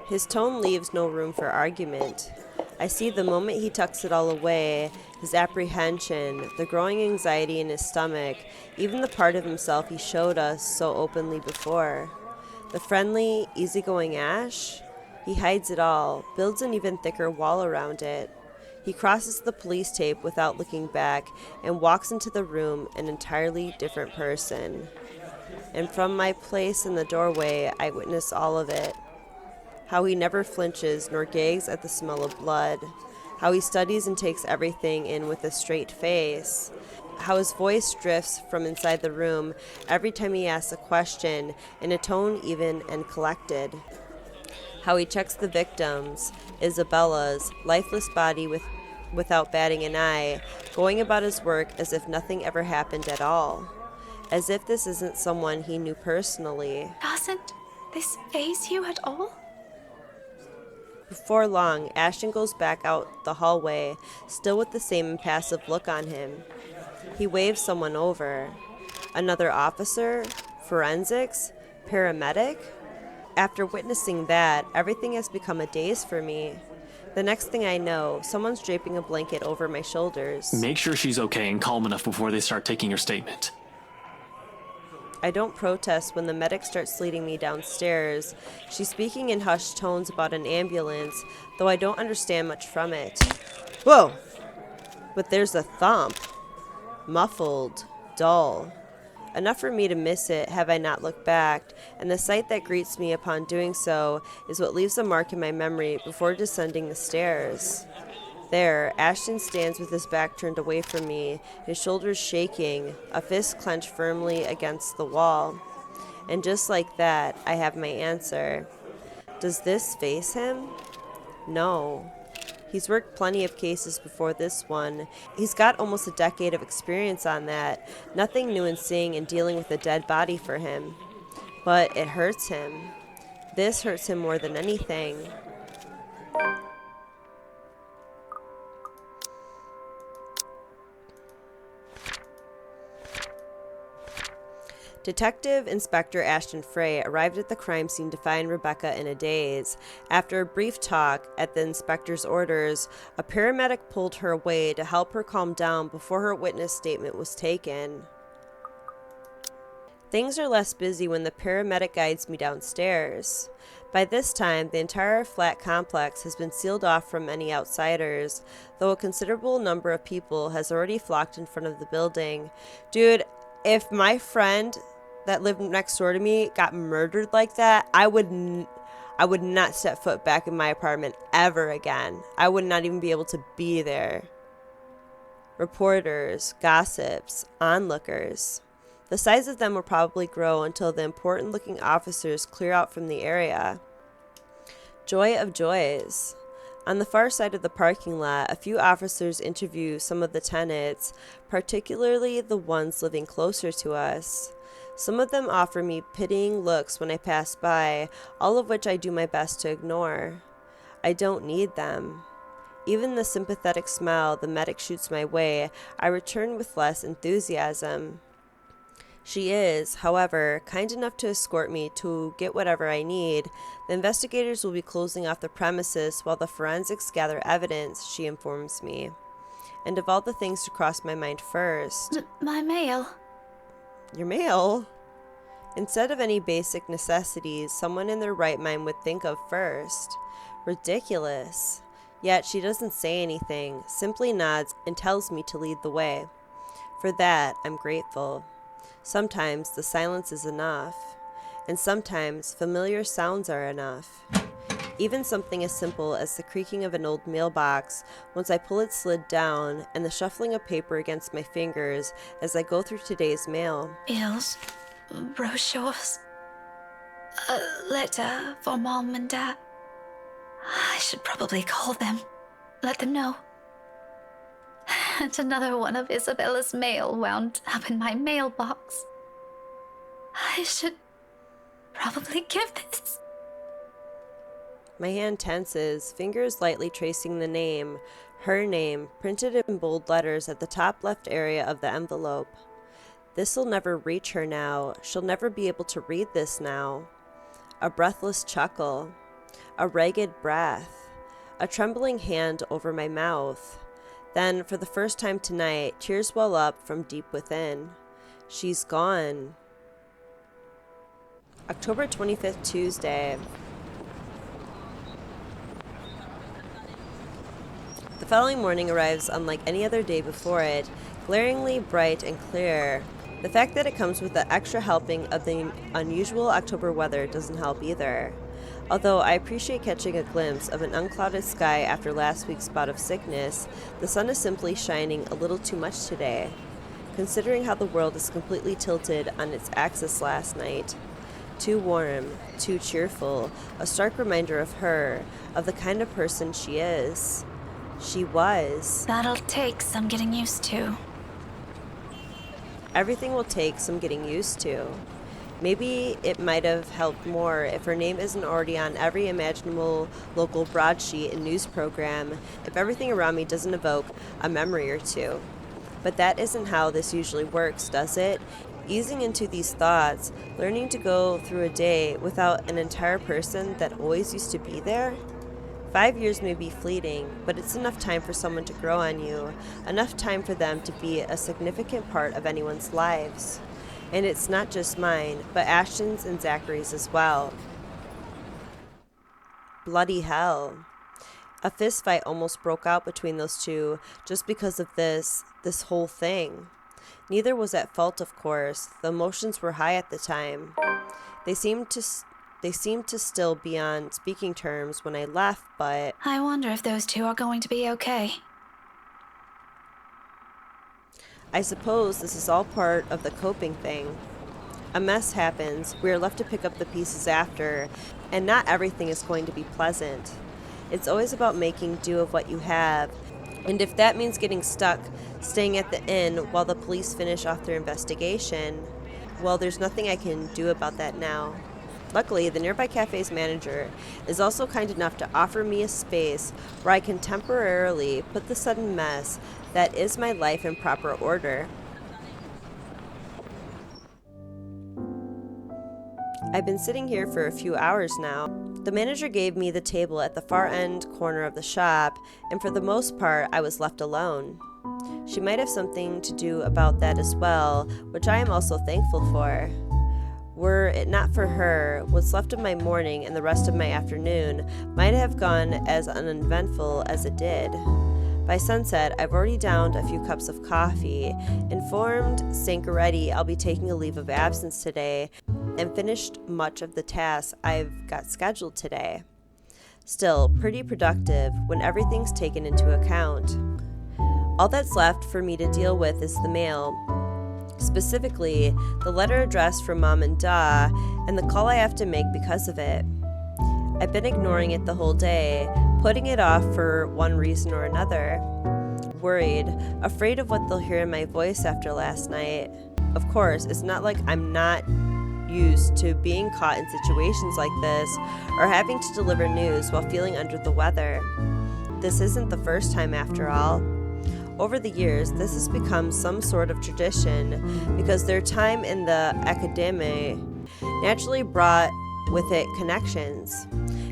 His tone leaves no room for argument. I see the moment he tucks it all away, his apprehension, the growing anxiety in his stomach, even the part of himself he showed us so openly before. The friendly, easygoing Ash? He hides it all, builds an even thicker wall around it. He crosses the police tape without looking back and walks into the room an entirely different person. And from my place in the doorway, I witness all of it. How he never flinches nor gags at the smell of blood. How he studies and takes everything in with a straight face. How his voice drifts from inside the room every time he asks a question, in a tone even and collected. How he checks the victim's, Isabella's, lifeless body without batting an eye, going about his work as if nothing ever happened at all. As if this isn't someone he knew personally. Doesn't this faze you at all? Before long, Ashton goes back out the hallway, still with the same impassive look on him. He waves someone over. Another officer? Forensics? Paramedic? After witnessing that, everything has become a daze for me. The next thing I know, someone's draping a blanket over my shoulders. Make sure she's okay and calm enough before they start taking her statement. I don't protest when the medic starts leading me downstairs. She's speaking in hushed tones about an ambulance, though I don't understand much from it. Whoa! But there's a thump. Muffled. Dull. Enough for me to miss it, have I not looked back, and the sight that greets me upon doing so is what leaves a mark in my memory before descending the stairs. There, Ashton stands with his back turned away from me, his shoulders shaking, a fist clenched firmly against the wall. And just like that, I have my answer. Does this face him? No. He's worked plenty of cases before this one. He's got almost a decade of experience on that. Nothing new in seeing and dealing with a dead body for him. But it hurts him. This hurts him more than anything. Detective Inspector Ashton Frey arrived at the crime scene to find Rebecca in a daze. After a brief talk, at the inspector's orders, a paramedic pulled her away to help her calm down before her witness statement was taken. Things are less busy when the paramedic guides me downstairs. By this time, the entire flat complex has been sealed off from any outsiders, though a considerable number of people has already flocked in front of the building. Dude, if my friend that lived next door to me got murdered like that, I would not step foot back in my apartment ever again. I would not even be able to be there. Reporters, gossips, onlookers. The size of them will probably grow until the important-looking officers clear out from the area. Joy of joys. On the far side of the parking lot, a few officers interview some of the tenants, particularly the ones living closer to us. Some of them offer me pitying looks when I pass by, all of which I do my best to ignore. I don't need them. Even the sympathetic smile the medic shoots my way, I return with less enthusiasm. She is, however, kind enough to escort me to get whatever I need. The investigators will be closing off the premises while the forensics gather evidence, she informs me. And of all the things to cross my mind first... My mail. Your mail? Instead of any basic necessities someone in their right mind would think of first. Ridiculous. Yet she doesn't say anything, simply nods and tells me to lead the way. For that, I'm grateful. Sometimes the silence is enough, and sometimes familiar sounds are enough. Even something as simple as the creaking of an old mailbox once I pull its lid down and the shuffling of paper against my fingers as I go through today's mail. Bills, brochures, a letter for Mom and Dad. I should probably call them, let them know. And another one of Isabella's mail wound up in my mailbox. I should probably give this. My hand tenses, fingers lightly tracing the name, her name, printed in bold letters at the top left area of the envelope. This'll never reach her now. She'll never be able to read this now. A breathless chuckle. A ragged breath. A trembling hand over my mouth. Then, for the first time tonight, tears well up from deep within. She's gone. October 25th, Tuesday. The following morning arrives unlike any other day before it, glaringly bright and clear. The fact that it comes with the extra helping of the unusual October weather doesn't help either. Although I appreciate catching a glimpse of an unclouded sky after last week's bout of sickness, the sun is simply shining a little too much today, considering how the world is completely tilted on its axis last night. Too warm, too cheerful, a stark reminder of her, of the kind of person she is. She was. That'll take some getting used to. Everything will take some getting used to. Maybe it might have helped more if her name isn't already on every imaginable local broadsheet and news program, if everything around me doesn't evoke a memory or two. But that isn't how this usually works, does it? Easing into these thoughts, learning to go through a day without an entire person that always used to be there? 5 years may be fleeting, but it's enough time for someone to grow on you, enough time for them to be a significant part of anyone's lives. And it's not just mine, but Ashton's and Zachary's as well. Bloody hell. A fistfight almost broke out between those two just because of this whole thing. Neither was at fault, of course. The emotions were high at the time. They seemed to still be on speaking terms when I left, but... I wonder if those two are going to be okay. I suppose this is all part of the coping thing. A mess happens, we are left to pick up the pieces after, and not everything is going to be pleasant. It's always about making do of what you have, and if that means getting stuck, staying at the inn while the police finish off their investigation, well, there's nothing I can do about that now. Luckily, the nearby cafe's manager is also kind enough to offer me a space where I can temporarily put the sudden mess that is my life in proper order. I've been sitting here for a few hours now. The manager gave me the table at the far end corner of the shop, and for the most part, I was left alone. She might have something to do about that as well, which I am also thankful for. Were it not for her, what's left of my morning and the rest of my afternoon might have gone as uneventful as it did. By sunset, I've already downed a few cups of coffee, informed Sankaretti I'll be taking a leave of absence today, and finished much of the tasks I've got scheduled today. Still, pretty productive when everything's taken into account. All that's left for me to deal with is the mail. Specifically, the letter addressed from Mom and Da, and the call I have to make because of it. I've been ignoring it the whole day, putting it off for one reason or another. Worried, afraid of what they'll hear in my voice after last night. Of course, it's not like I'm not used to being caught in situations like this or having to deliver news while feeling under the weather. This isn't the first time after all. Over the years, this has become some sort of tradition because their time in the academy naturally brought with it connections.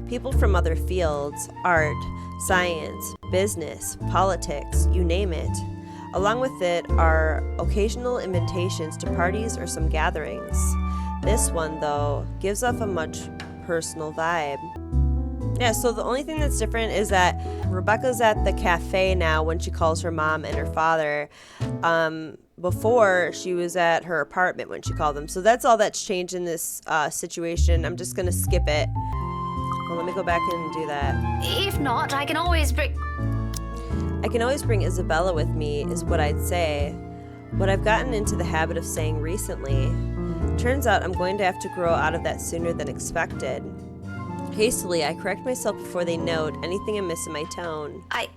People from other fields, art, science, business, politics, you name it. Along with it are occasional invitations to parties or some gatherings. This one, though, gives off a much personal vibe. Yeah, so the only thing that's different is that Rebecca's at the cafe now when she calls her mom and her father. Before, she was at her apartment when she called them. So that's all that's changed in this situation. I'm just going to skip it. Well, let me go back and do that. If not, I can always bring Isabella with me, is what I'd say. What I've gotten into the habit of saying recently. Turns out I'm going to have to grow out of that sooner than expected. Hastily, I correct myself before they note anything amiss in my tone. I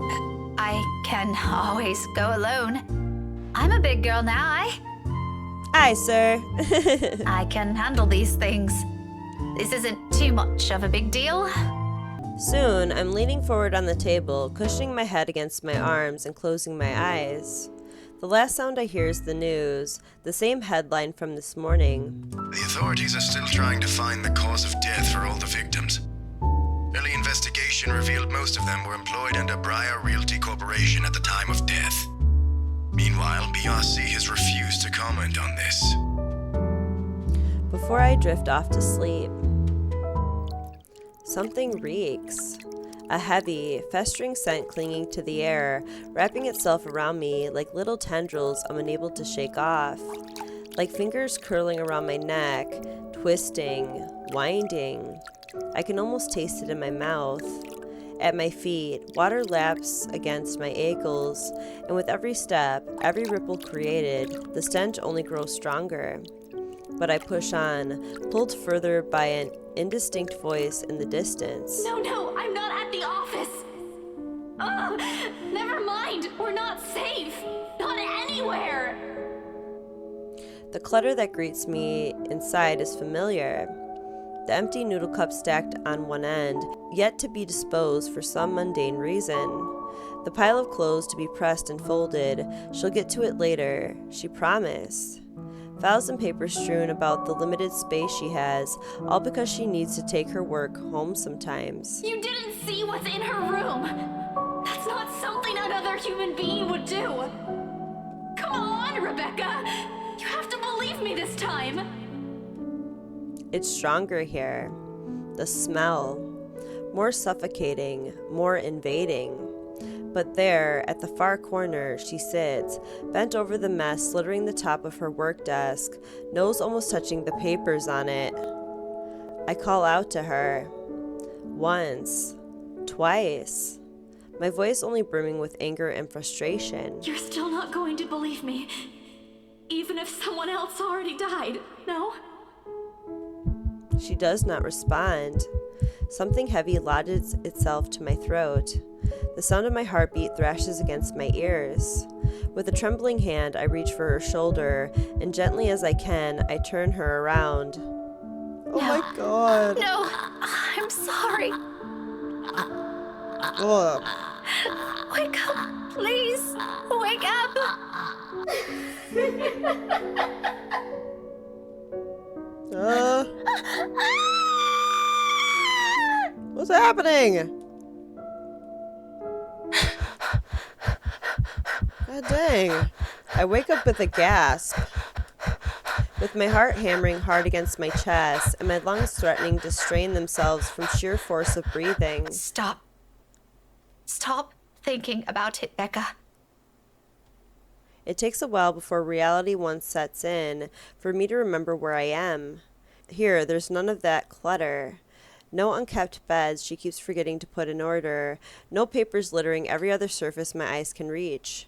can always go alone. I'm a big girl now, Aye, sir. I can handle these things. This isn't too much of a big deal. Soon, I'm leaning forward on the table, cushioning my head against my arms and closing my eyes. The last sound I hear is the news, the same headline from this morning. The authorities are still trying to find the cause of death for all the victims. Early investigation revealed most of them were employed under Briar Realty Corporation at the time of death. Meanwhile, BRC has refused to comment on this. Before I drift off to sleep, something reeks. A heavy, festering scent clinging to the air, wrapping itself around me like little tendrils I'm unable to shake off. Like fingers curling around my neck, twisting, winding. I can almost taste it in my mouth. At my feet, water laps against my ankles, and with every step, every ripple created, the stench only grows stronger. But I push on, pulled further by an indistinct voice in the distance. No, I'm not at the office. Never mind, we're not safe. Not anywhere. The clutter that greets me inside is familiar. The empty noodle cup stacked on one end, yet to be disposed for some mundane reason. The pile of clothes to be pressed and folded. She'll get to it later, she promised. Files and papers strewn about the limited space she has, all because she needs to take her work home sometimes. You didn't see what's in her room. That's not something another human being would do. Come on, Rebecca. You have to believe me this time. It's stronger here. The smell. More suffocating, more invading. But there, at the far corner, she sits, bent over the mess littering the top of her work desk, nose almost touching the papers on it. I call out to her. Once. Twice. My voice only brimming with anger and frustration. You're still not going to believe me, even if someone else already died, no? She does not respond. Something heavy lodges itself to my throat. The sound of my heartbeat thrashes against my ears. With a trembling hand, I reach for her shoulder, and gently as I can, I turn her around. Oh my god. No, I'm sorry. Ugh. Wake up, please. Wake up. What's happening? God dang. I wake up with a gasp, with my heart hammering hard against my chest and my lungs threatening to strain themselves from sheer force of breathing. Stop, thinking about it, Becca. It takes a while before reality once sets in for me to remember where I am. Here, there's none of that clutter. No unkept beds she keeps forgetting to put in order. No papers littering every other surface my eyes can reach.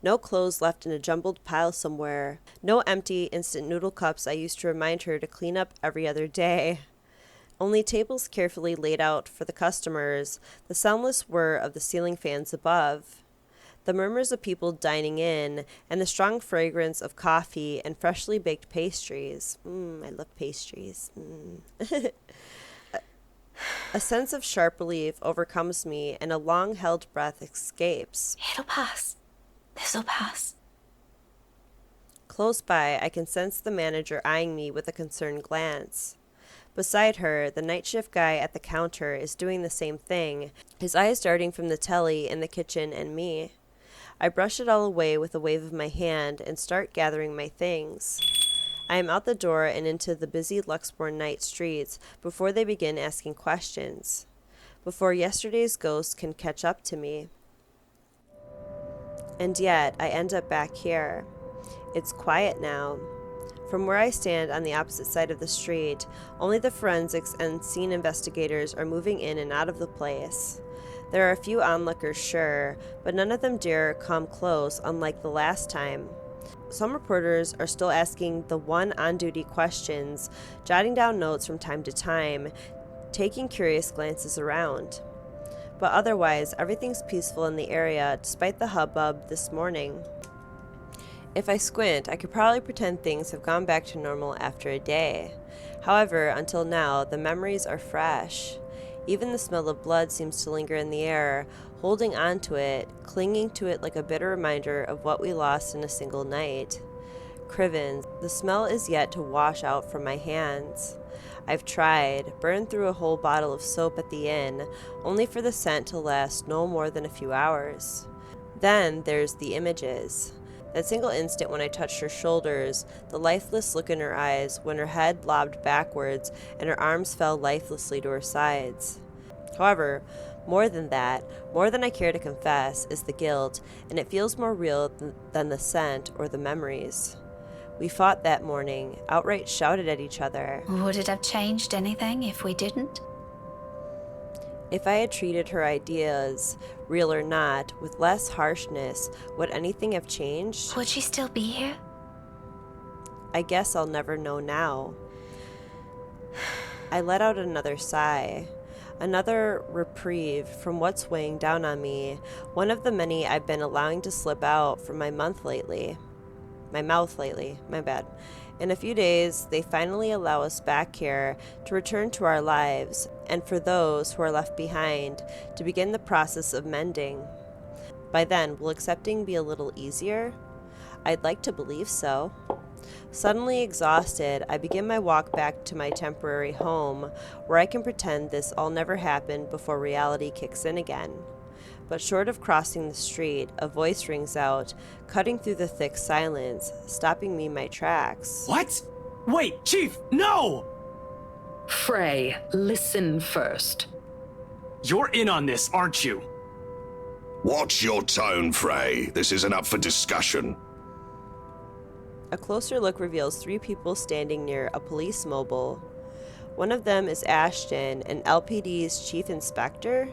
No clothes left in a jumbled pile somewhere. No empty instant noodle cups I used to remind her to clean up every other day. Only tables carefully laid out for the customers, the soundless whir of the ceiling fans above, the murmurs of people dining in, and the strong fragrance of coffee and freshly baked pastries. I love pastries. A sense of sharp relief overcomes me, and a long-held breath escapes. It'll pass. This'll pass. Close by, I can sense the manager eyeing me with a concerned glance. Beside her, the night shift guy at the counter is doing the same thing, his eyes darting from the telly in the kitchen and me. I brush it all away with a wave of my hand and start gathering my things. I am out the door and into the busy Luxbourne night streets before they begin asking questions, before yesterday's ghosts can catch up to me. And yet, I end up back here. It's quiet now. From where I stand on the opposite side of the street, only the forensics and scene investigators are moving in and out of the place. There are a few onlookers, sure, but none of them dare come close, unlike the last time. Some reporters are still asking the one on-duty questions, jotting down notes from time to time, taking curious glances around. But otherwise, everything's peaceful in the area, despite the hubbub this morning. If I squint, I could probably pretend things have gone back to normal after a day. However, until now, the memories are fresh. Even the smell of blood seems to linger in the air, holding on to it, clinging to it like a bitter reminder of what we lost in a single night. Crivens, the smell is yet to wash out from my hands. I've tried, burned through a whole bottle of soap at the inn, only for the scent to last no more than a few hours. Then there's the images. That single instant when I touched her shoulders, the lifeless look in her eyes when her head lobbed backwards and her arms fell lifelessly to her sides. However, more than that, more than I care to confess, is the guilt, and it feels more real than the scent or the memories. We fought that morning, outright shouted at each other. Would it have changed anything if we didn't? If I had treated her ideas, real or not, with less harshness, would anything have changed? Would she still be here? I guess I'll never know now. I let out another sigh. Another reprieve from what's weighing down on me, one of the many I've been allowing to slip out from my mouth lately, my bad. In a few days, they finally allow us back here to return to our lives, and for those who are left behind, to begin the process of mending. By then, will accepting be a little easier? I'd like to believe so. Suddenly exhausted, I begin my walk back to my temporary home, where I can pretend this all never happened before reality kicks in again. But short of crossing the street, a voice rings out, cutting through the thick silence, stopping me in my tracks. What? Wait, Chief, no! Frey, listen first. You're in on this, aren't you? Watch your tone, Frey. This isn't up for discussion. A closer look reveals 3 people standing near a police mobile. One of them is Ashton, an LPD's chief inspector.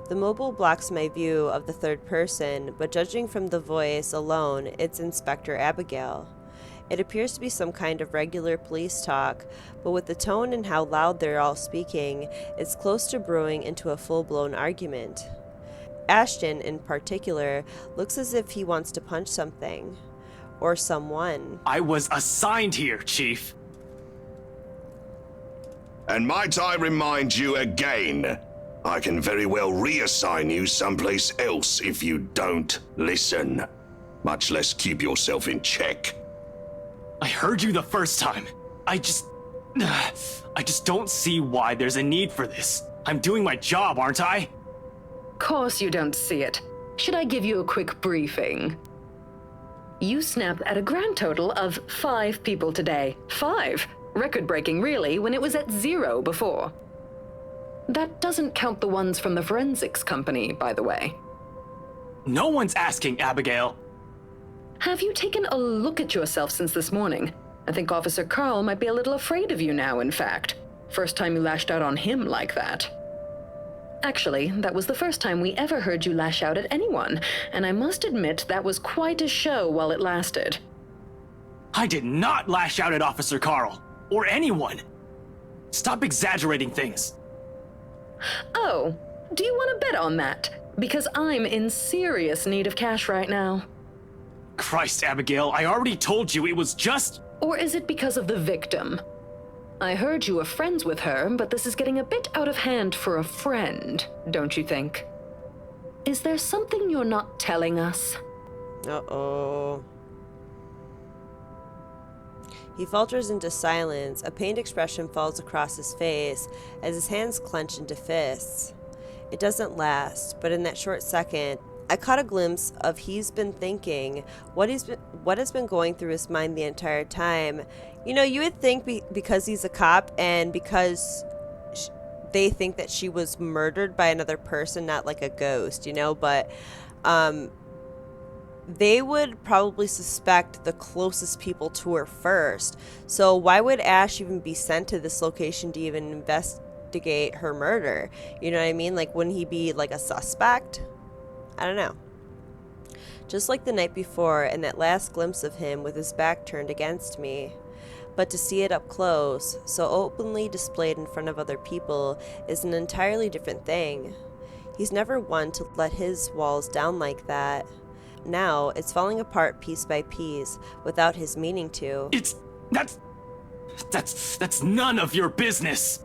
The mobile blocks my view of the third person, but judging from the voice alone, it's Inspector Abagail. It appears to be some kind of regular police talk, but with the tone and how loud they're all speaking, it's close to brewing into a full-blown argument. Ashton, in particular, looks as if he wants to punch something. Or someone. I was assigned here, Chief. And might I remind you again, I can very well reassign you someplace else if you don't listen, much less keep yourself in check. I heard you the first time. I just don't see why there's a need for this. I'm doing my job, aren't I? Course you don't see it. Should I give you a quick briefing? You snapped at a grand total of 5 people today. 5. Record-breaking, really, when it was at 0 before. That doesn't count the ones from the forensics company, by the way. No one's asking, Abagail. Have you taken a look at yourself since this morning? I think Officer Carl might be a little afraid of you now, in fact. First time you lashed out on him like that. Actually, that was the first time we ever heard you lash out at anyone, and I must admit that was quite a show while it lasted. I did not lash out at Officer Carl, or anyone. Stop exaggerating things. Oh, do you want to bet on that? Because I'm in serious need of cash right now. Christ, Abagail, I already told you it was just... Or is it because of the victim? I heard you were friends with her, but this is getting a bit out of hand for a friend, don't you think? Is there something you're not telling us? Uh-oh. He falters into silence. A pained expression falls across his face as his hands clench into fists. It doesn't last, but in that short second, I caught a glimpse of he's been thinking, what has been going through his mind the entire time. You know, you would think because he's a cop and because they think that she was murdered by another person, not like a ghost, you know, but they would probably suspect the closest people to her first. So why would Ash even be sent to this location to even investigate her murder? You know what I mean? Like, wouldn't he be like a suspect? I don't know. Just like the night before and that last glimpse of him with his back turned against me. But to see it up close, so openly displayed in front of other people, is an entirely different thing. He's never one to let his walls down like that. Now, it's falling apart piece by piece, without his meaning to. That's none of your business!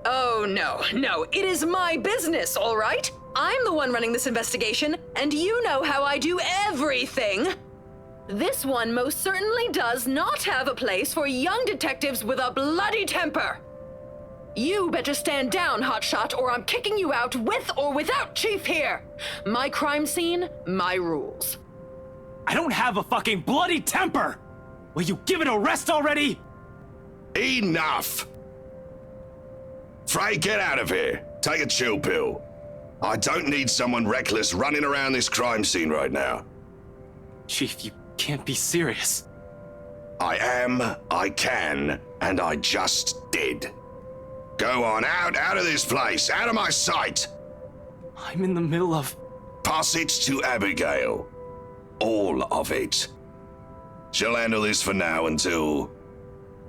Oh, no, it is my business, all right? I'm the one running this investigation, and you know how I do everything! This one most certainly does not have a place for young detectives with a bloody temper! You better stand down, hotshot, or I'm kicking you out with or without Chief here! My crime scene, my rules. I don't have a fucking bloody temper! Will you give it a rest already? Enough! Frey, get out of here. Take a chill pill. I don't need someone reckless running around this crime scene right now. Chief, you can't be serious. I am, I can, and I just did. Go on, out of this place, out of my sight! I'm in the middle of... Pass it to Abagail. All of it. She'll handle this for now until...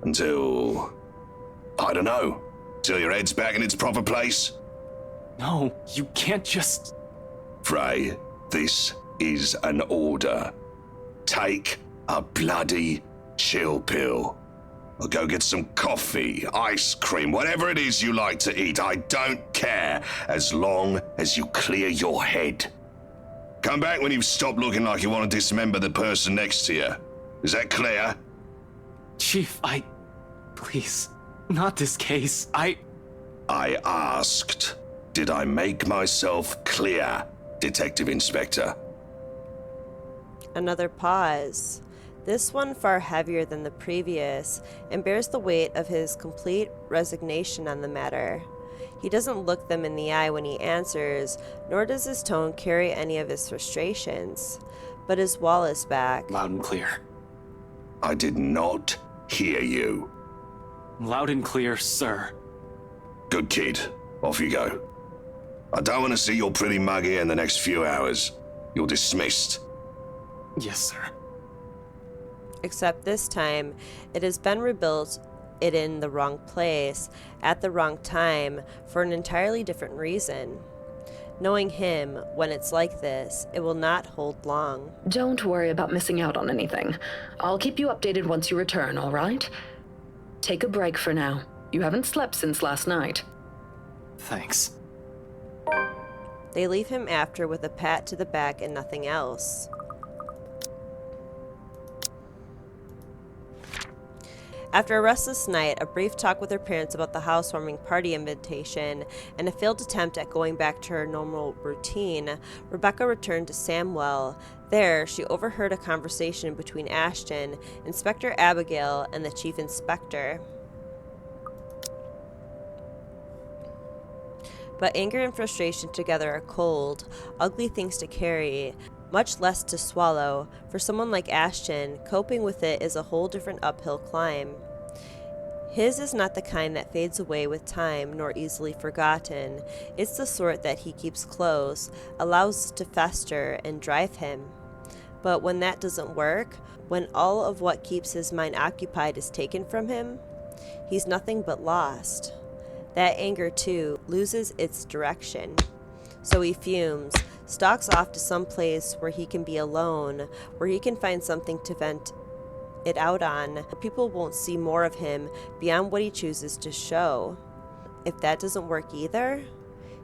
I don't know. Till your head's back in its proper place? No, you can't just... Frey, this is an order. Take a bloody chill pill. Or go get some coffee, ice cream, whatever it is you like to eat. I don't care, as long as you clear your head. Come back when you've stopped looking like you want to dismember the person next to you. Is that clear? Chief, Please, not this case. I asked. Did I make myself clear, Detective Inspector? Another pause. This one far heavier than the previous, and bears the weight of his complete resignation on the matter. He doesn't look them in the eye when he answers, nor does his tone carry any of his frustrations. But his wall is back. Loud and clear. I did not hear you. Loud and clear, sir. Good kid. Off you go. I don't want to see your pretty mug here in the next few hours. You're dismissed. Yes, sir. Except this time, it has been rebuilt in the wrong place, at the wrong time, for an entirely different reason. Knowing him, when it's like this, it will not hold long. Don't worry about missing out on anything. I'll keep you updated once you return, all right? Take a break for now. You haven't slept since last night. Thanks. They leave him after with a pat to the back and nothing else. After a restless night, a brief talk with her parents about the housewarming party invitation, and a failed attempt at going back to her normal routine, Rebecca returned to Samwell. There, she overheard a conversation between Ashton, Inspector Abagail, and the Chief Inspector. But anger and frustration together are cold, ugly things to carry, much less to swallow. For someone like Ashton, coping with it is a whole different uphill climb. His is not the kind that fades away with time nor easily forgotten. It's the sort that he keeps close, allows to fester and drive him. But when that doesn't work, when all of what keeps his mind occupied is taken from him, he's nothing but lost. That anger, too, loses its direction. So he fumes, stalks off to some place where he can be alone, where he can find something to vent it out on. People won't see more of him beyond what he chooses to show. If that doesn't work either,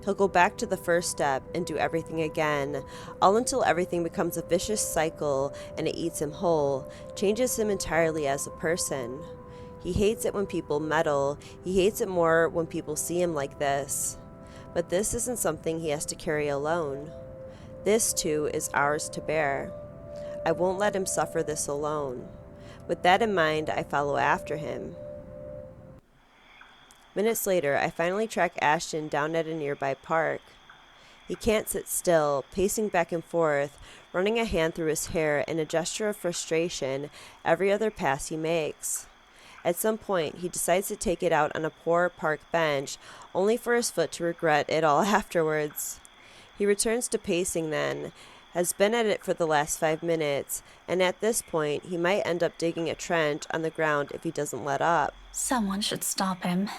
he'll go back to the first step and do everything again, all until everything becomes a vicious cycle and it eats him whole, changes him entirely as a person. He hates it when people meddle. He hates it more when people see him like this. But this isn't something he has to carry alone. This, too, is ours to bear. I won't let him suffer this alone. With that in mind, I follow after him. Minutes later, I finally track Ashton down at a nearby park. He can't sit still, pacing back and forth, running a hand through his hair in a gesture of frustration every other pass he makes. At some point, he decides to take it out on a poor park bench, only for his foot to regret it all afterwards. He returns to pacing then, has been at it for the last 5 minutes, and at this point, he might end up digging a trench on the ground if he doesn't let up. Someone should stop him.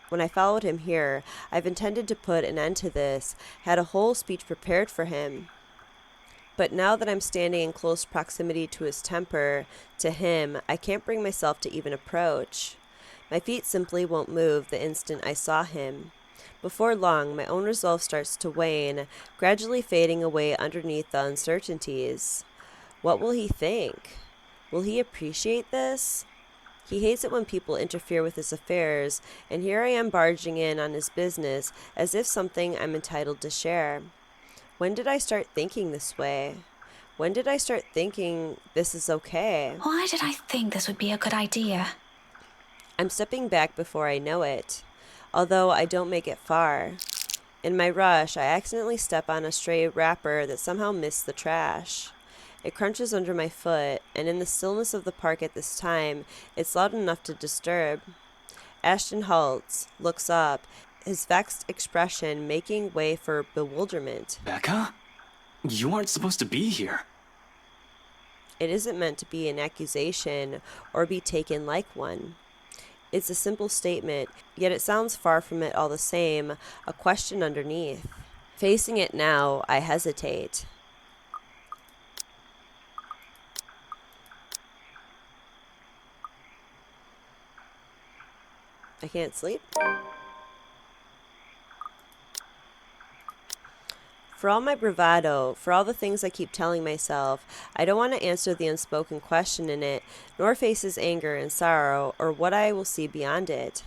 When I followed him here, I've intended to put an end to this, had a whole speech prepared for him. But now that I'm standing in close proximity to his temper, to him, I can't bring myself to even approach. My feet simply won't move the instant I saw him. Before long, my own resolve starts to wane, gradually fading away underneath the uncertainties. What will he think? Will he appreciate this? He hates it when people interfere with his affairs, and here I am barging in on his business as if something I'm entitled to share. When did I start thinking this way? When did I start thinking this is okay? Why did I think this would be a good idea? I'm stepping back before I know it, although I don't make it far. In my rush, I accidentally step on a stray wrapper that somehow missed the trash. It crunches under my foot, and in the stillness of the park at this time, it's loud enough to disturb. Ashton halts, looks up, his vexed expression making way for bewilderment. Becca? You aren't supposed to be here. It isn't meant to be an accusation or be taken like one. It's a simple statement, yet it sounds far from it all the same, a question underneath. Facing it now, I hesitate. I can't sleep. For all my bravado, for all the things I keep telling myself, I don't want to answer the unspoken question in it, nor face his anger and sorrow, or what I will see beyond it.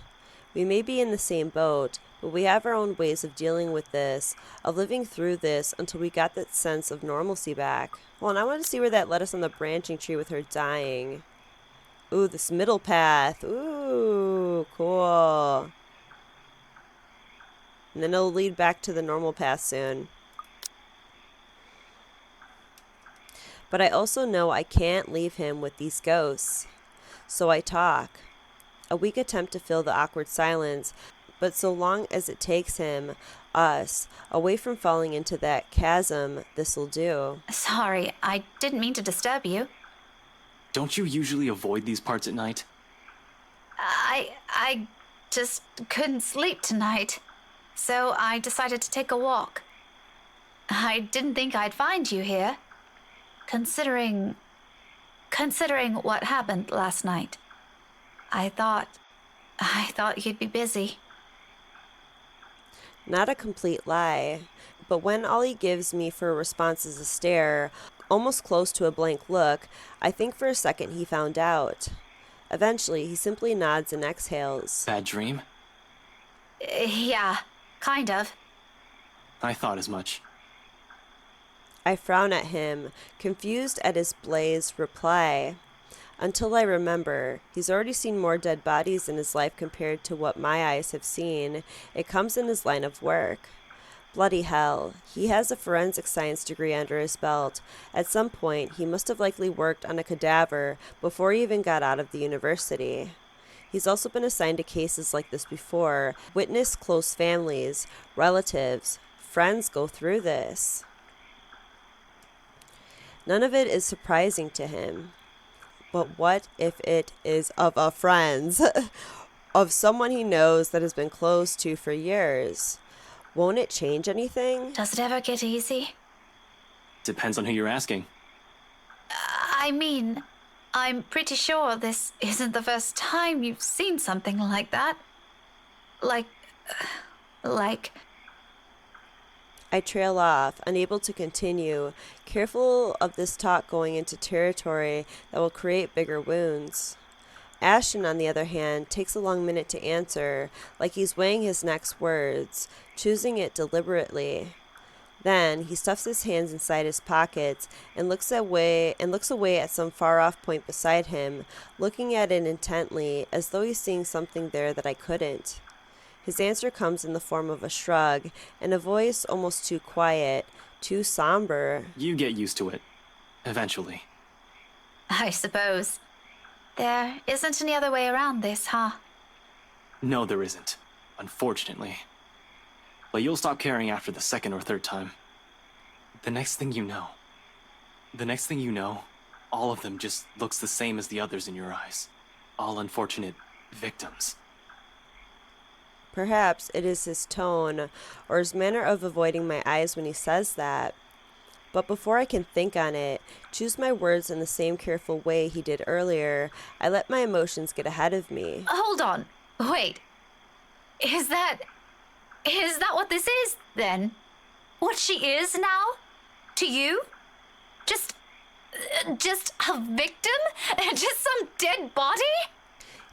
We may be in the same boat, but we have our own ways of dealing with this, of living through this until we got that sense of normalcy back. Well, and I want to see where that led us on the branching tree with her dying. Ooh, this middle path. Ooh, cool. And then it'll lead back to the normal path soon. But I also know I can't leave him with these ghosts. So I talk. A weak attempt to fill the awkward silence, but so long as it takes him, us, away from falling into that chasm, this'll do. Sorry, I didn't mean to disturb you. Don't you usually avoid these parts at night? I just couldn't sleep tonight, so I decided to take a walk. I didn't think I'd find you here. Considering what happened last night, I thought you'd be busy. Not a complete lie, but when all he gives me for a response is a stare, almost close to a blank look, I think for a second he found out. Eventually, he simply nods and exhales. Bad dream? Yeah, kind of. I thought as much. I frown at him, confused at his blase reply. Until I remember, he's already seen more dead bodies in his life compared to what my eyes have seen. It comes in his line of work. Bloody hell, he has a forensic science degree under his belt. At some point, he must have likely worked on a cadaver before he even got out of the university. He's also been assigned to cases like this before. Witnessed close families, relatives, friends go through this. None of it is surprising to him. But what if it is of a friend's? Of someone he knows that has been close to for years? Won't it change anything? Does it ever get easy? Depends on who you're asking. I mean, I'm pretty sure this isn't the first time you've seen something like that. Like... I trail off, unable to continue, careful of this talk going into territory that will create bigger wounds. Ashton, on the other hand, takes a long minute to answer, like he's weighing his next words, choosing it deliberately. Then he stuffs his hands inside his pockets and looks away at some far-off point beside him, looking at it intently, as though he's seeing something there that I couldn't. His answer comes in the form of a shrug and a voice almost too quiet, too somber. You get used to it. Eventually. I suppose. There isn't any other way around this, huh? No, there isn't. Unfortunately. But you'll stop caring after the second or third time. The next thing you know, all of them just looks the same as the others in your eyes. All unfortunate victims. Perhaps it is his tone or his manner of avoiding my eyes when he says that. But before I can think on it, choose my words in the same careful way he did earlier, I let my emotions get ahead of me. Hold on. Wait. Is that what this is, then? What she is now? To you? Just a victim? Just some dead body?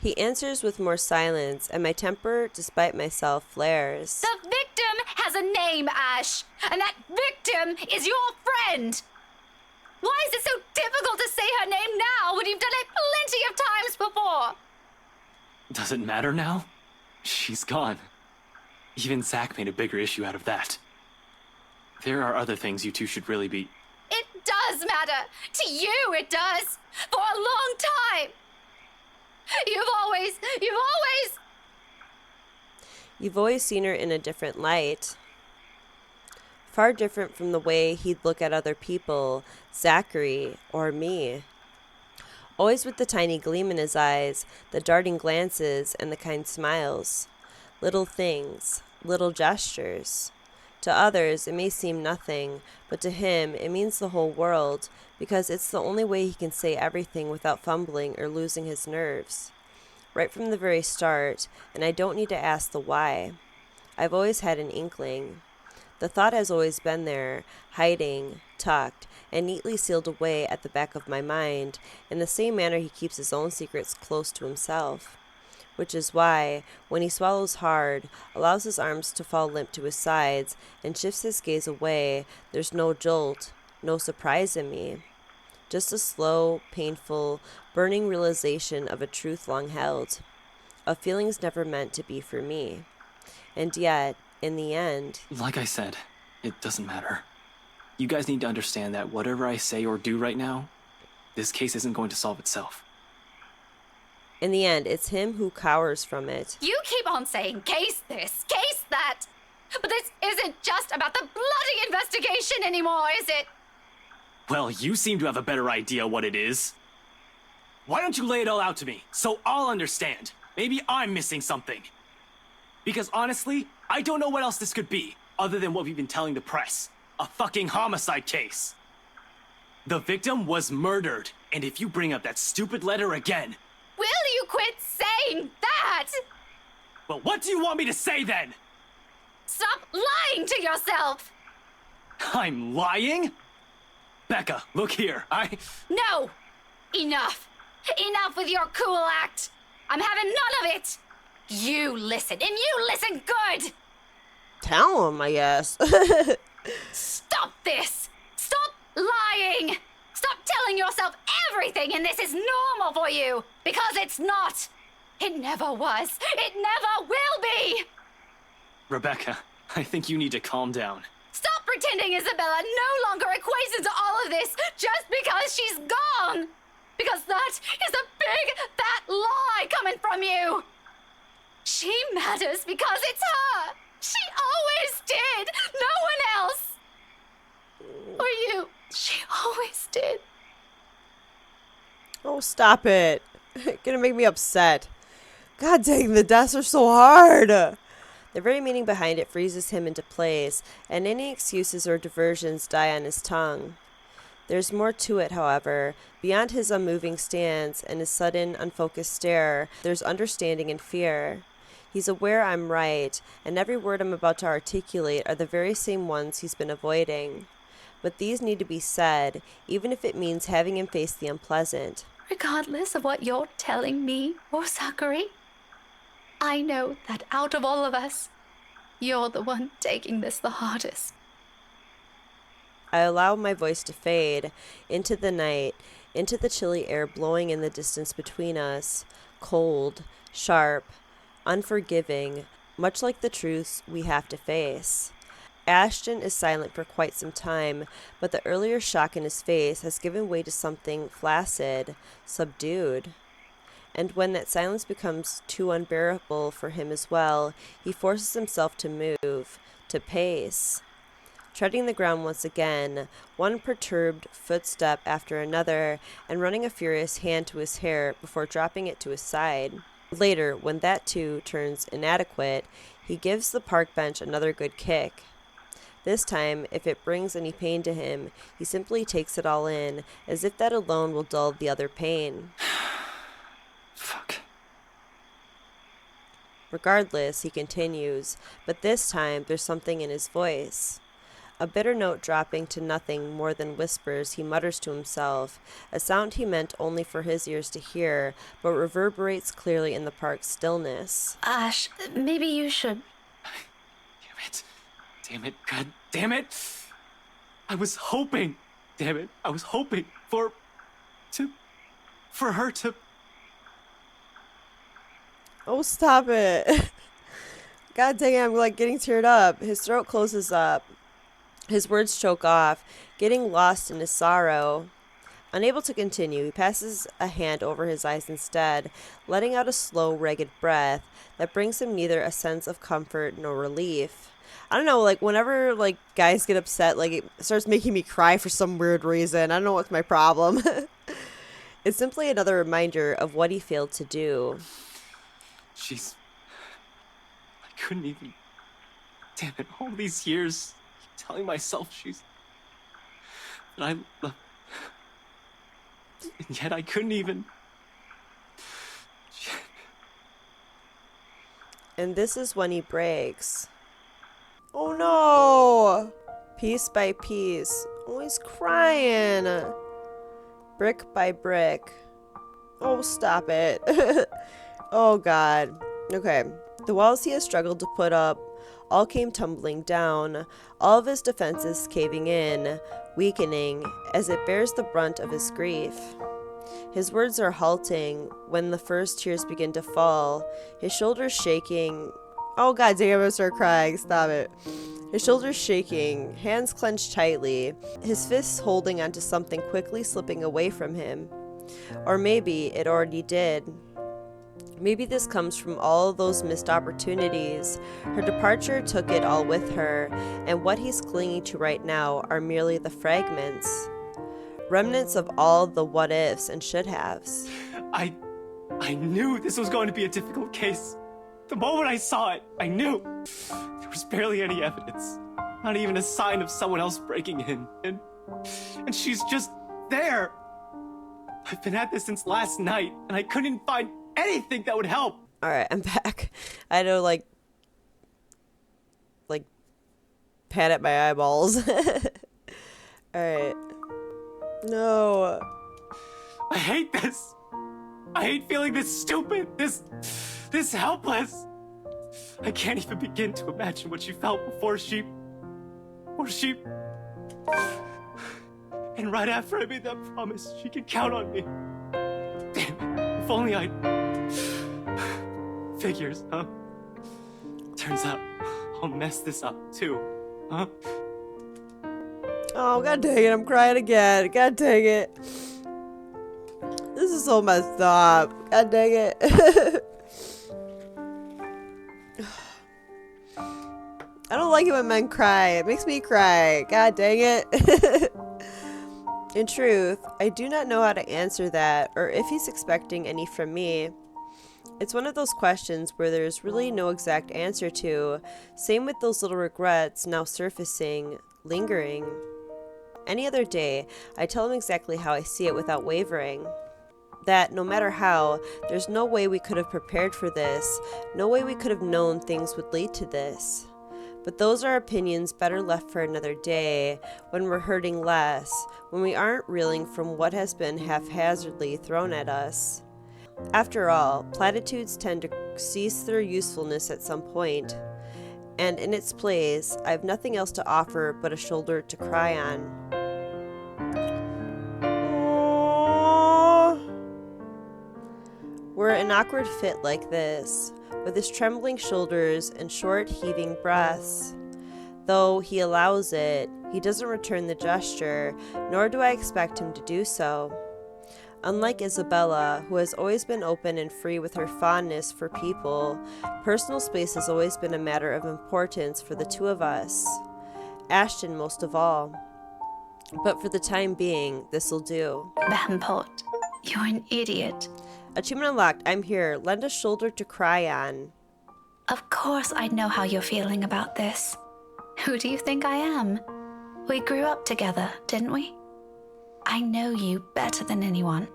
He answers with more silence, and my temper, despite myself, flares. The victim has a name, Ash, and that victim is your friend. Why is it so difficult to say her name now when you've done it plenty of times before? Does it matter now? She's gone. Even Zach made a bigger issue out of that. There are other things you two should really be... It does matter. To you, it does. For a long time. You've always seen her in a different light. Far different from the way he'd look at other people, Zachary, or me. Always with the tiny gleam in his eyes, the darting glances, and the kind smiles. Little things, little gestures. To others, it may seem nothing, but to him, it means the whole world, because it's the only way he can say everything without fumbling or losing his nerves. Right from the very start, and I don't need to ask the why. I've always had an inkling. The thought has always been there, hiding, tucked, and neatly sealed away at the back of my mind, in the same manner he keeps his own secrets close to himself. Which is why, when he swallows hard, allows his arms to fall limp to his sides, and shifts his gaze away, there's no jolt, no surprise in me. Just a slow, painful, burning realization of a truth long held, of feelings never meant to be for me. And yet, in the end... Like I said, it doesn't matter. You guys need to understand that whatever I say or do right now, this case isn't going to solve itself. In the end, it's him who cowers from it. You keep on saying case this, case that. But this isn't just about the bloody investigation anymore, is it? Well, you seem to have a better idea what it is. Why don't you lay it all out to me, so I'll understand? Maybe I'm missing something. Because honestly, I don't know what else this could be, other than what we've been telling the press. A fucking homicide case. The victim was murdered, and if you bring up that stupid letter again... Will you quit saying that? Well, what do you want me to say then? Stop lying to yourself! I'm lying? Becca, look here, No! Enough! Enough with your cool act! I'm having none of it! You listen, and you listen good! Tell him, I guess. Stop this! Stop lying! Stop telling yourself everything and this is normal for you, because it's not. It never was. It never will be. Rebecca, I think you need to calm down. Stop pretending Isabella no longer equates into all of this just because she's gone. Because that is a big, fat lie coming from you. She matters because it's her. She always did. No one else. Or you. She always did. Oh, stop it. You're gonna make me upset. God dang, the deaths are so hard. The very meaning behind it freezes him into place, and any excuses or diversions die on his tongue. There's more to it, however. Beyond his unmoving stance and his sudden, unfocused stare, there's understanding and fear. He's aware I'm right, and every word I'm about to articulate are the very same ones he's been avoiding. But these need to be said, even if it means having him face the unpleasant. Regardless of what you're telling me or Zachary, I know that out of all of us, you're the one taking this the hardest. I allow my voice to fade into the night, into the chilly air blowing in the distance between us, cold, sharp, unforgiving, much like the truths we have to face. Ashton is silent for quite some time, but the earlier shock in his face has given way to something flaccid, subdued. And when that silence becomes too unbearable for him as well, he forces himself to move, to pace. Treading the ground once again, one perturbed footstep after another, and running a furious hand to his hair before dropping it to his side. Later, when that too turns inadequate, he gives the park bench another good kick. This time, if it brings any pain to him, he simply takes it all in, as if that alone will dull the other pain. Fuck. Regardless, he continues, but this time there's something in his voice. A bitter note dropping to nothing more than whispers, he mutters to himself, a sound he meant only for his ears to hear, but reverberates clearly in the park's stillness. Ash, maybe you should... Damn it. Damn it. God damn it. I was hoping. Damn it. I was hoping for her to... Oh, stop it. God dang it, I'm like getting teared up. His throat closes up. His words choke off, getting lost in his sorrow. Unable to continue, he passes a hand over his eyes instead, letting out a slow, ragged breath that brings him neither a sense of comfort nor relief. I don't know, like, whenever, like, guys get upset, like, it starts making me cry for some weird reason. I don't know what's my problem. It's simply another reminder of what he failed to do. I couldn't even... Damn it, all these years, telling myself that I love... And yet I couldn't even... And this is when he breaks. Oh no! Piece by piece. Oh, he's crying. Brick by brick. Oh, stop it. Oh god. Okay. The walls he has struggled to put up all came tumbling down, all of his defenses caving in, weakening, as it bears the brunt of his grief. His words are halting when the first tears begin to fall, his shoulders shaking. Oh god damn, I'm gonna start crying, stop it. His shoulders shaking, hands clenched tightly, his fists holding onto something quickly slipping away from him. Or maybe it already did. Maybe this comes from all those missed opportunities. Her departure took it all with her, and what he's clinging to right now are merely the fragments. Remnants of all the what-ifs and should-haves. I knew this was going to be a difficult case. The moment I saw it, I knew. There was barely any evidence. Not even a sign of someone else breaking in. And she's just there. I've been at this since last night, and I couldn't find anything that would help. Alright, I'm back. I had to, like, pat at my eyeballs. Alright. No. I hate this. I hate feeling this stupid, this helpless. I can't even begin to imagine what she felt before she... And right after I made that promise, she could count on me. Damn it. If only I'd... Figures, huh? Turns out I'll mess this up, too. Huh? Oh, god dang it, I'm crying again. God dang it. This is so messed up. God dang it. I don't like it when men cry. It makes me cry. God dang it. In truth, I do not know how to answer that, or if he's expecting any from me. It's one of those questions where there's really no exact answer to. Same with those little regrets now surfacing, lingering. Any other day, I tell him exactly how I see it without wavering. That no matter how, there's no way we could have prepared for this, no way we could have known things would lead to this. But those are opinions better left for another day, when we're hurting less, when we aren't reeling from what has been haphazardly thrown at us. After all, platitudes tend to cease their usefulness at some point, and in its place, I have nothing else to offer but a shoulder to cry on. We're an awkward fit like this, with his trembling shoulders and short, heaving breaths. Though he allows it, he doesn't return the gesture, nor do I expect him to do so. Unlike Isabella, who has always been open and free with her fondness for people, personal space has always been a matter of importance for the two of us. Ashton most of all. But for the time being, this'll do. Vamport, you're an idiot. Achievement unlocked. I'm here. Lend a shoulder to cry on. Of course I know how you're feeling about this. Who do you think I am? We grew up together, didn't we? I know you better than anyone.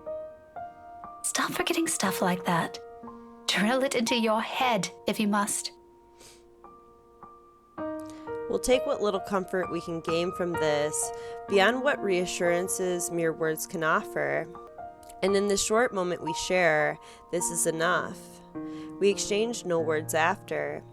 Stop forgetting stuff like that. Drill it into your head if you must. We'll take what little comfort we can gain from this, beyond what reassurances mere words can offer. And in the short moment we share, this is enough. We exchange no words after.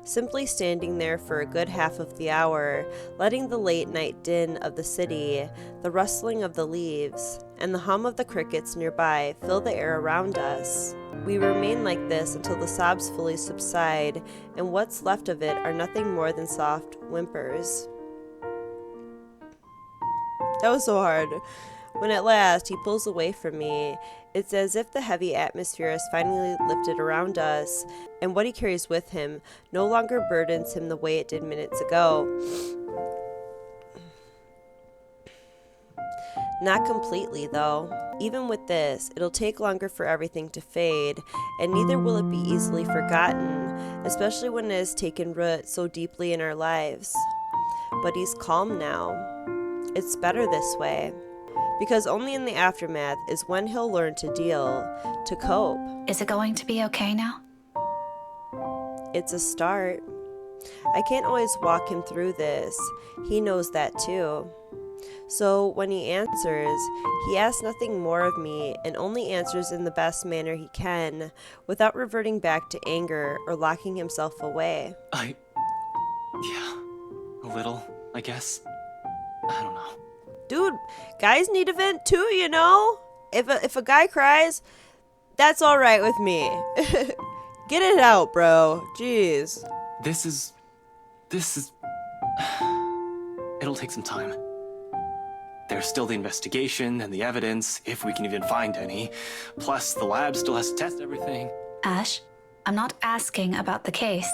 Simply standing there for a good half of the hour, letting the late-night din of the city, the rustling of the leaves, and the hum of the crickets nearby fill the air around us. We remain like this until the sobs fully subside, and what's left of it are nothing more than soft whimpers. That was so hard. When at last he pulls away from me, it's as if the heavy atmosphere has finally lifted around us, and what he carries with him no longer burdens him the way it did minutes ago. Not completely, though. Even with this, it'll take longer for everything to fade, and neither will it be easily forgotten, especially when it has taken root so deeply in our lives. But he's calm now. It's better this way. Because only in the aftermath is when he'll learn to deal, to cope. Is it going to be okay now? It's a start. I can't always walk him through this. He knows that too. So when he answers, he asks nothing more of me and only answers in the best manner he can, without reverting back to anger or locking himself away. Yeah, a little, I guess. I don't know. Dude, guys need to vent too, you know? If a guy cries, that's all right with me. Get it out, bro. Jeez. This is... It'll take some time. There's still the investigation and the evidence, if we can even find any. Plus, the lab still has to test everything. Ash, I'm not asking about the case,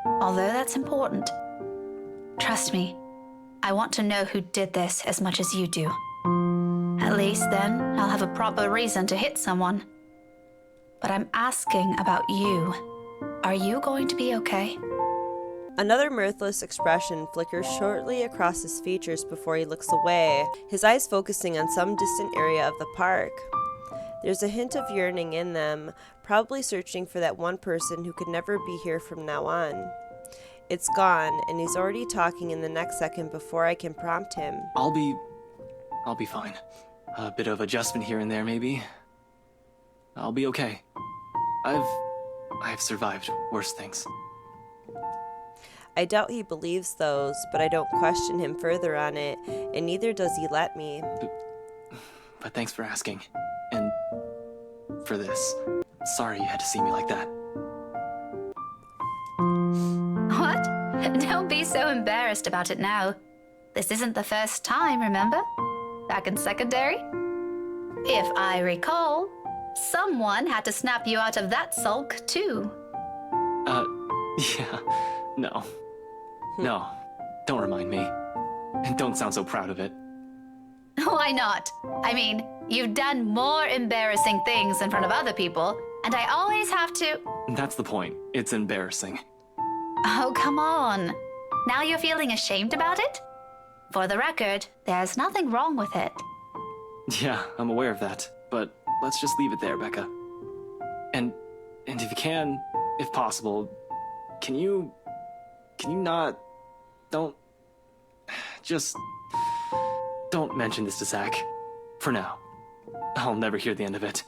although that's important. Trust me, I want to know who did this as much as you do. At least then, I'll have a proper reason to hit someone. But I'm asking about you. Are you going to be okay? Another mirthless expression flickers shortly across his features before he looks away, his eyes focusing on some distant area of the park. There's a hint of yearning in them, probably searching for that one person who could never be here from now on. It's gone, and he's already talking in the next second before I can prompt him. I'll be fine. A bit of adjustment here and there, maybe. I'll be okay. I've survived worse things. I doubt he believes those, but I don't question him further on it, and neither does he let me. But thanks for asking. And for this. Sorry you had to see me like that. What? Don't be so embarrassed about it now. This isn't the first time, remember? Back in secondary? If I recall, someone had to snap you out of that sulk, too. Yeah. No. No. Don't remind me. And don't sound so proud of it. Why not? I mean, you've done more embarrassing things in front of other people, and I always have to... That's the point. It's embarrassing. Oh, come on. Now you're feeling ashamed about it? For the record, there's nothing wrong with it. Yeah, I'm aware of that. But let's just leave it there, Becca. And if you can, if possible, can you not... Don't mention this to Zach. For now. I'll never hear the end of it.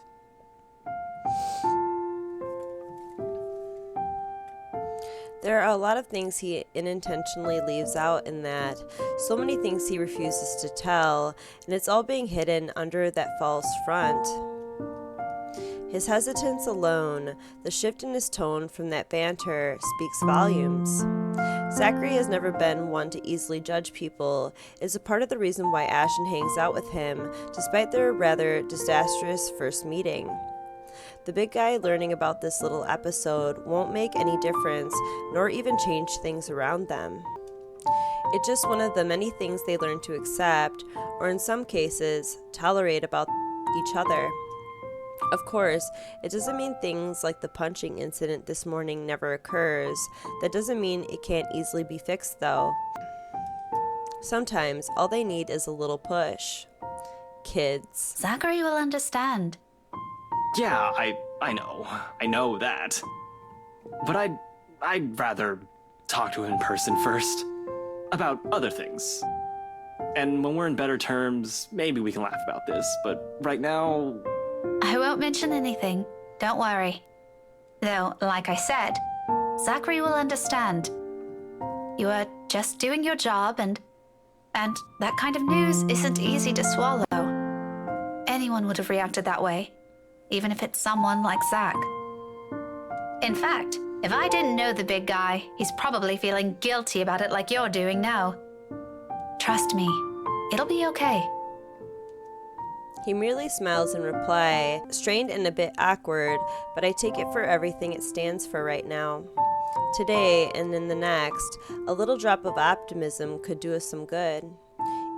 There are a lot of things he unintentionally leaves out in that. So many things he refuses to tell, and it's all being hidden under that false front. His hesitance alone, the shift in his tone from that banter, speaks volumes. Zachary has never been one to easily judge people. It's a part of the reason why Ashton hangs out with him, despite their rather disastrous first meeting. The big guy learning about this little episode won't make any difference, nor even change things around them. It's just one of the many things they learn to accept, or in some cases, tolerate about each other. Of course, it doesn't mean things like the punching incident this morning never occurs. That doesn't mean it can't easily be fixed, though. Sometimes, all they need is a little push. Kids. Zachary will understand. Yeah, I know. I know that. But I'd rather talk to him in person first. About other things. And when we're in better terms, maybe we can laugh about this. But right now... I won't mention anything. Don't worry. Though, like I said, Zachary will understand. You are just doing your job, and that kind of news isn't easy to swallow. Anyone would have reacted that way, even if it's someone like Zach. In fact, if I didn't know the big guy, he's probably feeling guilty about it like you're doing now. Trust me, it'll be okay. He merely smiles in reply, strained and a bit awkward, but I take it for everything it stands for right now. Today, and in the next, a little drop of optimism could do us some good.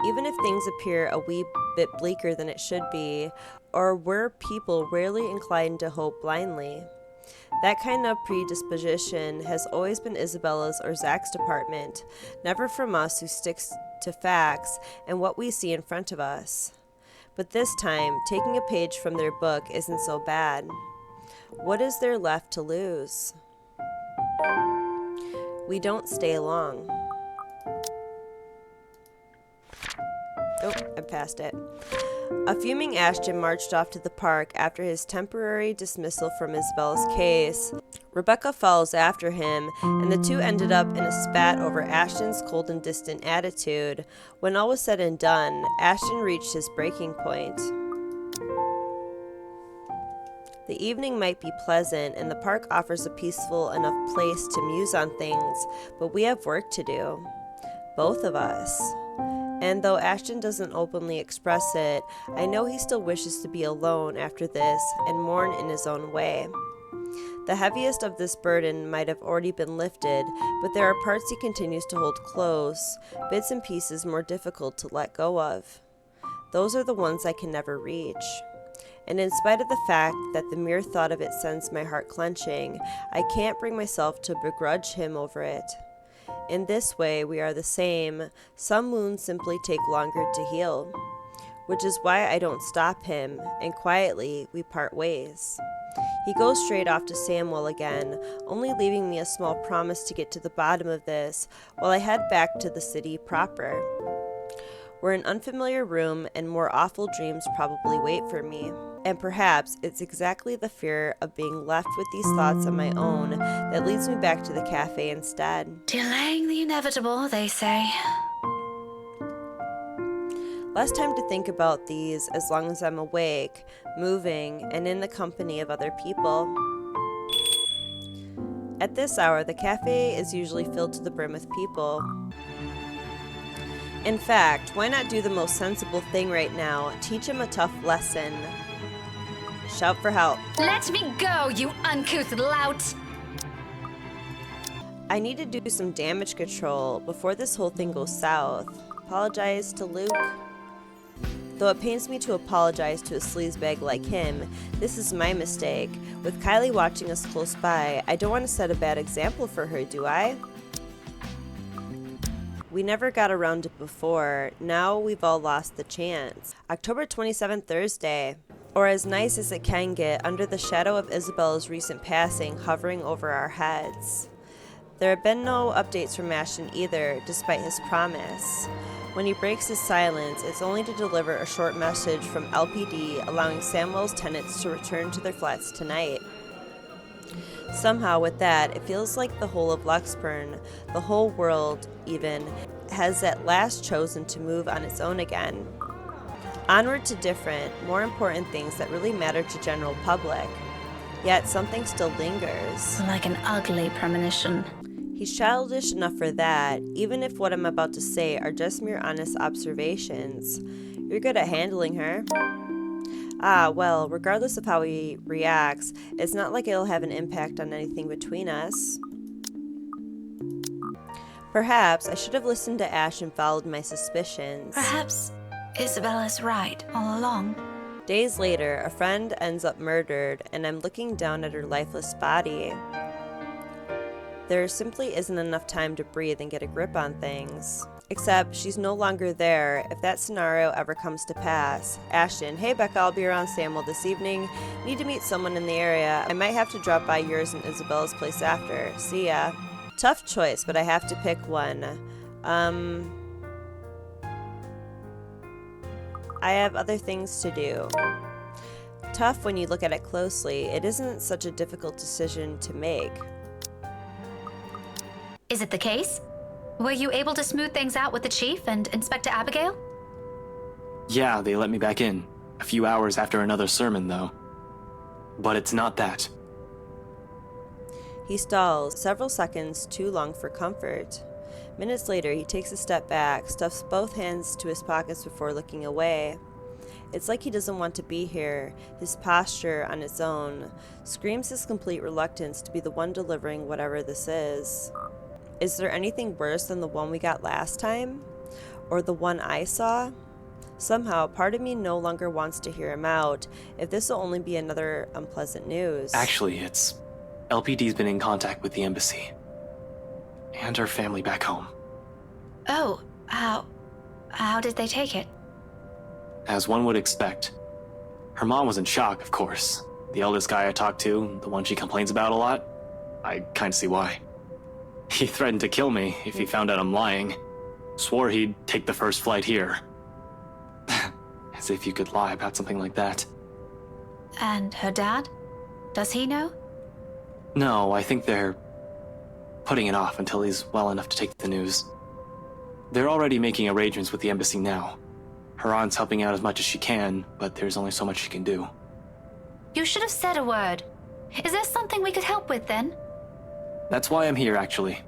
Even if things appear a wee bit bleaker than it should be, or we're people rarely inclined to hope blindly. That kind of predisposition has always been Isabella's or Zach's department, never from us who sticks to facts and what we see in front of us. But this time, taking a page from their book isn't so bad. What is there left to lose? We don't stay long. Oh, I passed it. A fuming Ashton marched off to the park after his temporary dismissal from Isabella's case. Rebecca follows after him, and the two ended up in a spat over Ashton's cold and distant attitude. When all was said and done, Ashton reached his breaking point. The evening might be pleasant, and the park offers a peaceful enough place to muse on things, but we have work to do. Both of us. And though Ashton doesn't openly express it, I know he still wishes to be alone after this and mourn in his own way. The heaviest of this burden might have already been lifted, but there are parts he continues to hold close, bits and pieces more difficult to let go of. Those are the ones I can never reach. And in spite of the fact that the mere thought of it sends my heart clenching, I can't bring myself to begrudge him over it. In this way, we are the same. Some wounds simply take longer to heal, which is why I don't stop him, and quietly we part ways. He goes straight off to Samuel again, only leaving me a small promise to get to the bottom of this while I head back to the city proper. We're in an unfamiliar room, and more awful dreams probably wait for me. And perhaps it's exactly the fear of being left with these thoughts on my own that leads me back to the cafe instead. Delaying the inevitable, they say. Less time to think about these as long as I'm awake, moving, and in the company of other people. At this hour, the cafe is usually filled to the brim with people. In fact, why not do the most sensible thing right now? Teach him a tough lesson. Shout for help. Let me go, you uncouth lout! I need to do some damage control before this whole thing goes south. Apologize to Luke. Though it pains me to apologize to a sleazebag like him, this is my mistake. With Kylie watching us close by, I don't want to set a bad example for her, do I? We never got around it before. Now we've all lost the chance. October 27th, Thursday. Or as nice as it can get, under the shadow of Isabella's recent passing hovering over our heads. There have been no updates from Ashton either, despite his promise. When he breaks his silence, it's only to deliver a short message from LPD allowing Samuel's tenants to return to their flats tonight. Somehow with that, it feels like the whole of Luxburn, the whole world even, has at last chosen to move on its own again. Onward to different, more important things that really matter to general public. Yet something still lingers. Like an ugly premonition. He's childish enough for that, even if what I'm about to say are just mere honest observations. You're good at handling her. Ah, well, regardless of how he reacts, it's not like it'll have an impact on anything between us. Perhaps I should have listened to Ash and followed my suspicions. Perhaps Isabella's right all along. Days later, a friend ends up murdered, and I'm looking down at her lifeless body. There simply isn't enough time to breathe and get a grip on things. Except she's no longer there if that scenario ever comes to pass. Ashton, hey Becca, I'll be around Samuel this evening. Need to meet someone in the area. I might have to drop by yours and Isabella's place after. See ya. Tough choice, but I have to pick one. I have other things to do. Tough when you look at it closely. It isn't such a difficult decision to make. Is it the case? Were you able to smooth things out with the chief and Inspector Abagail? Yeah, they let me back in. A few hours after another sermon, though. But it's not that. He stalls, several seconds too long for comfort. Minutes later, he takes a step back, stuffs both hands to his pockets before looking away. It's like he doesn't want to be here. His posture, on its own, screams his complete reluctance to be the one delivering whatever this is. Is there anything worse than the one we got last time? Or the one I saw? Somehow, part of me no longer wants to hear him out, if this will only be another unpleasant news. Actually, it's... LPD's been in contact with the embassy. And her family back home. Oh, how did they take it? As one would expect. Her mom was in shock, of course. The eldest guy I talked to, the one she complains about a lot, I kinda see why. He threatened to kill me if he found out I'm lying. Swore he'd take the first flight here. As if you could lie about something like that. And her dad? Does he know? No, I think they're putting it off until he's well enough to take the news. They're already making arrangements with the embassy now. Her aunt's helping out as much as she can, but there's only so much she can do. You should have said a word. Is there something we could help with then? That's why I'm here, actually.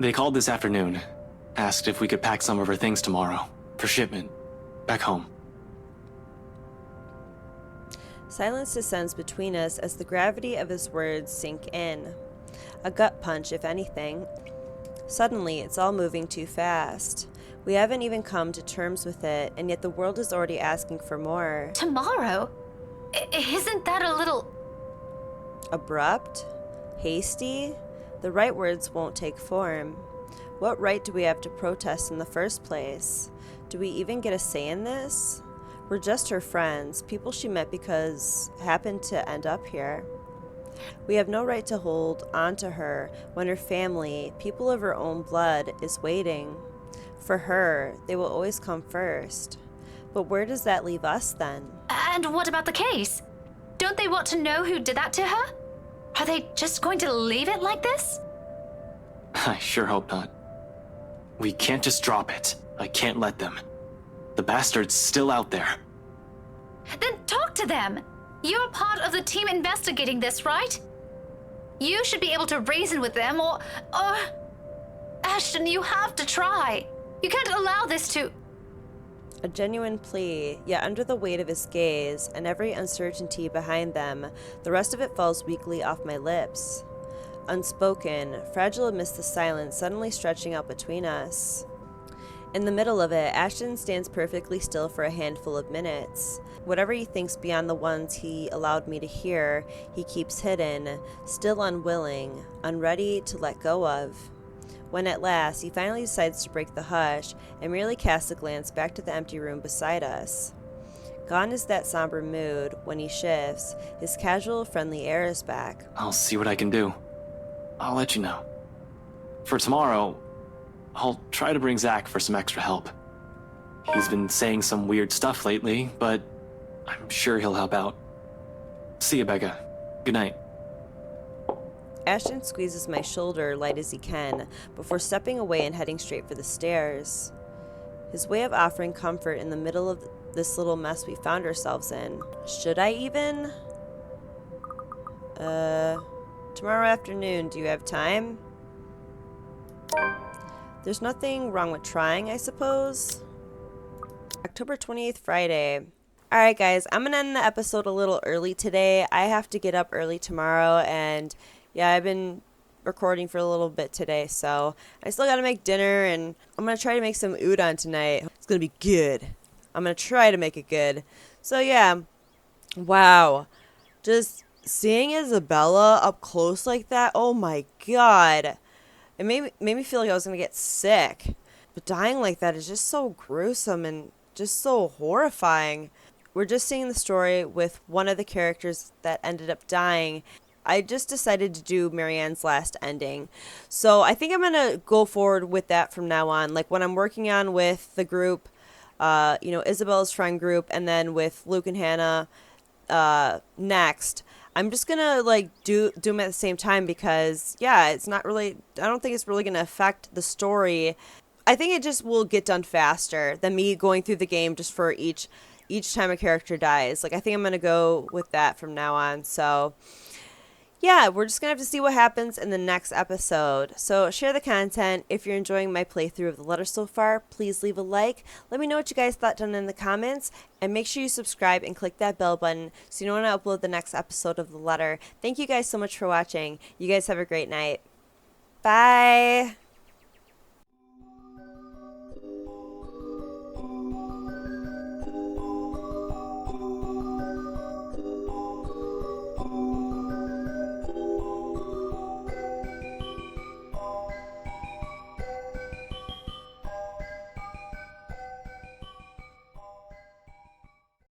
They called this afternoon, asked if we could pack some of her things tomorrow, for shipment, back home. Silence descends between us as the gravity of his words sink in. A gut punch, if anything. Suddenly, it's all moving too fast. We haven't even come to terms with it, and yet the world is already asking for more. Tomorrow? Isn't that a little... Abrupt? Hasty? The right words won't take form. What right do we have to protest in the first place? Do we even get a say in this? We're just her friends, people she met because happened to end up here. We have no right to hold on to her when her family, people of her own blood, is waiting. For her, they will always come first. But where does that leave us then? And what about the case? Don't they want to know who did that to her? Are they just going to leave it like this? I sure hope not. We can't just drop it. I can't let them. The bastard's still out there. Then talk to them. You're part of the team investigating this, right? You should be able to reason with them, or... Ashton, you have to try. You can't allow this to... A genuine plea, yet under the weight of his gaze and every uncertainty behind them, the rest of it falls weakly off my lips. Unspoken, fragile amidst the silence suddenly stretching out between us. In the middle of it, Ashton stands perfectly still for a handful of minutes. Whatever he thinks beyond the ones he allowed me to hear, he keeps hidden, still unwilling, unready to let go of. When at last he finally decides to break the hush and merely casts a glance back to the empty room beside us. Gone is that somber mood. When he shifts, his casual, friendly air is back. I'll see what I can do. I'll let you know. For tomorrow, I'll try to bring Zach for some extra help. He's been saying some weird stuff lately, but I'm sure he'll help out. See you, Becca. Good night. Ashton squeezes my shoulder light as he can, before stepping away and heading straight for the stairs. His way of offering comfort in the middle of this little mess we found ourselves in. Should I even? Tomorrow afternoon, do you have time? There's nothing wrong with trying, I suppose. October 28th, Friday. Alright guys, I'm gonna end the episode a little early today. I have to get up early tomorrow, and yeah, I've been recording for a little bit today, so I still gotta make dinner, and I'm gonna try to make some udon tonight. It's gonna be good. I'm gonna try to make it good. So yeah, wow. Just seeing Isabella up close like that, oh my god. It made me feel like I was gonna get sick. But dying like that is just so gruesome and just so horrifying. We're just seeing the story with one of the characters that ended up dying. I just decided to do Marianne's last ending. So I think I'm going to go forward with that from now on. Like when I'm working on with the group, Isabella's friend group, and then with Luke and Hannah next, I'm just going to do them at the same time because, yeah, it's not really, I don't think it's really going to affect the story. I think it just will get done faster than me going through the game just for each time a character dies. Like I think I'm going to go with that from now on. So yeah, we're just going to have to see what happens in the next episode. So share the content. If you're enjoying my playthrough of the letter so far, please leave a like. Let me know what you guys thought down in the comments. And make sure you subscribe and click that bell button so you know when I upload the next episode of the letter. Thank you guys so much for watching. You guys have a great night. Bye.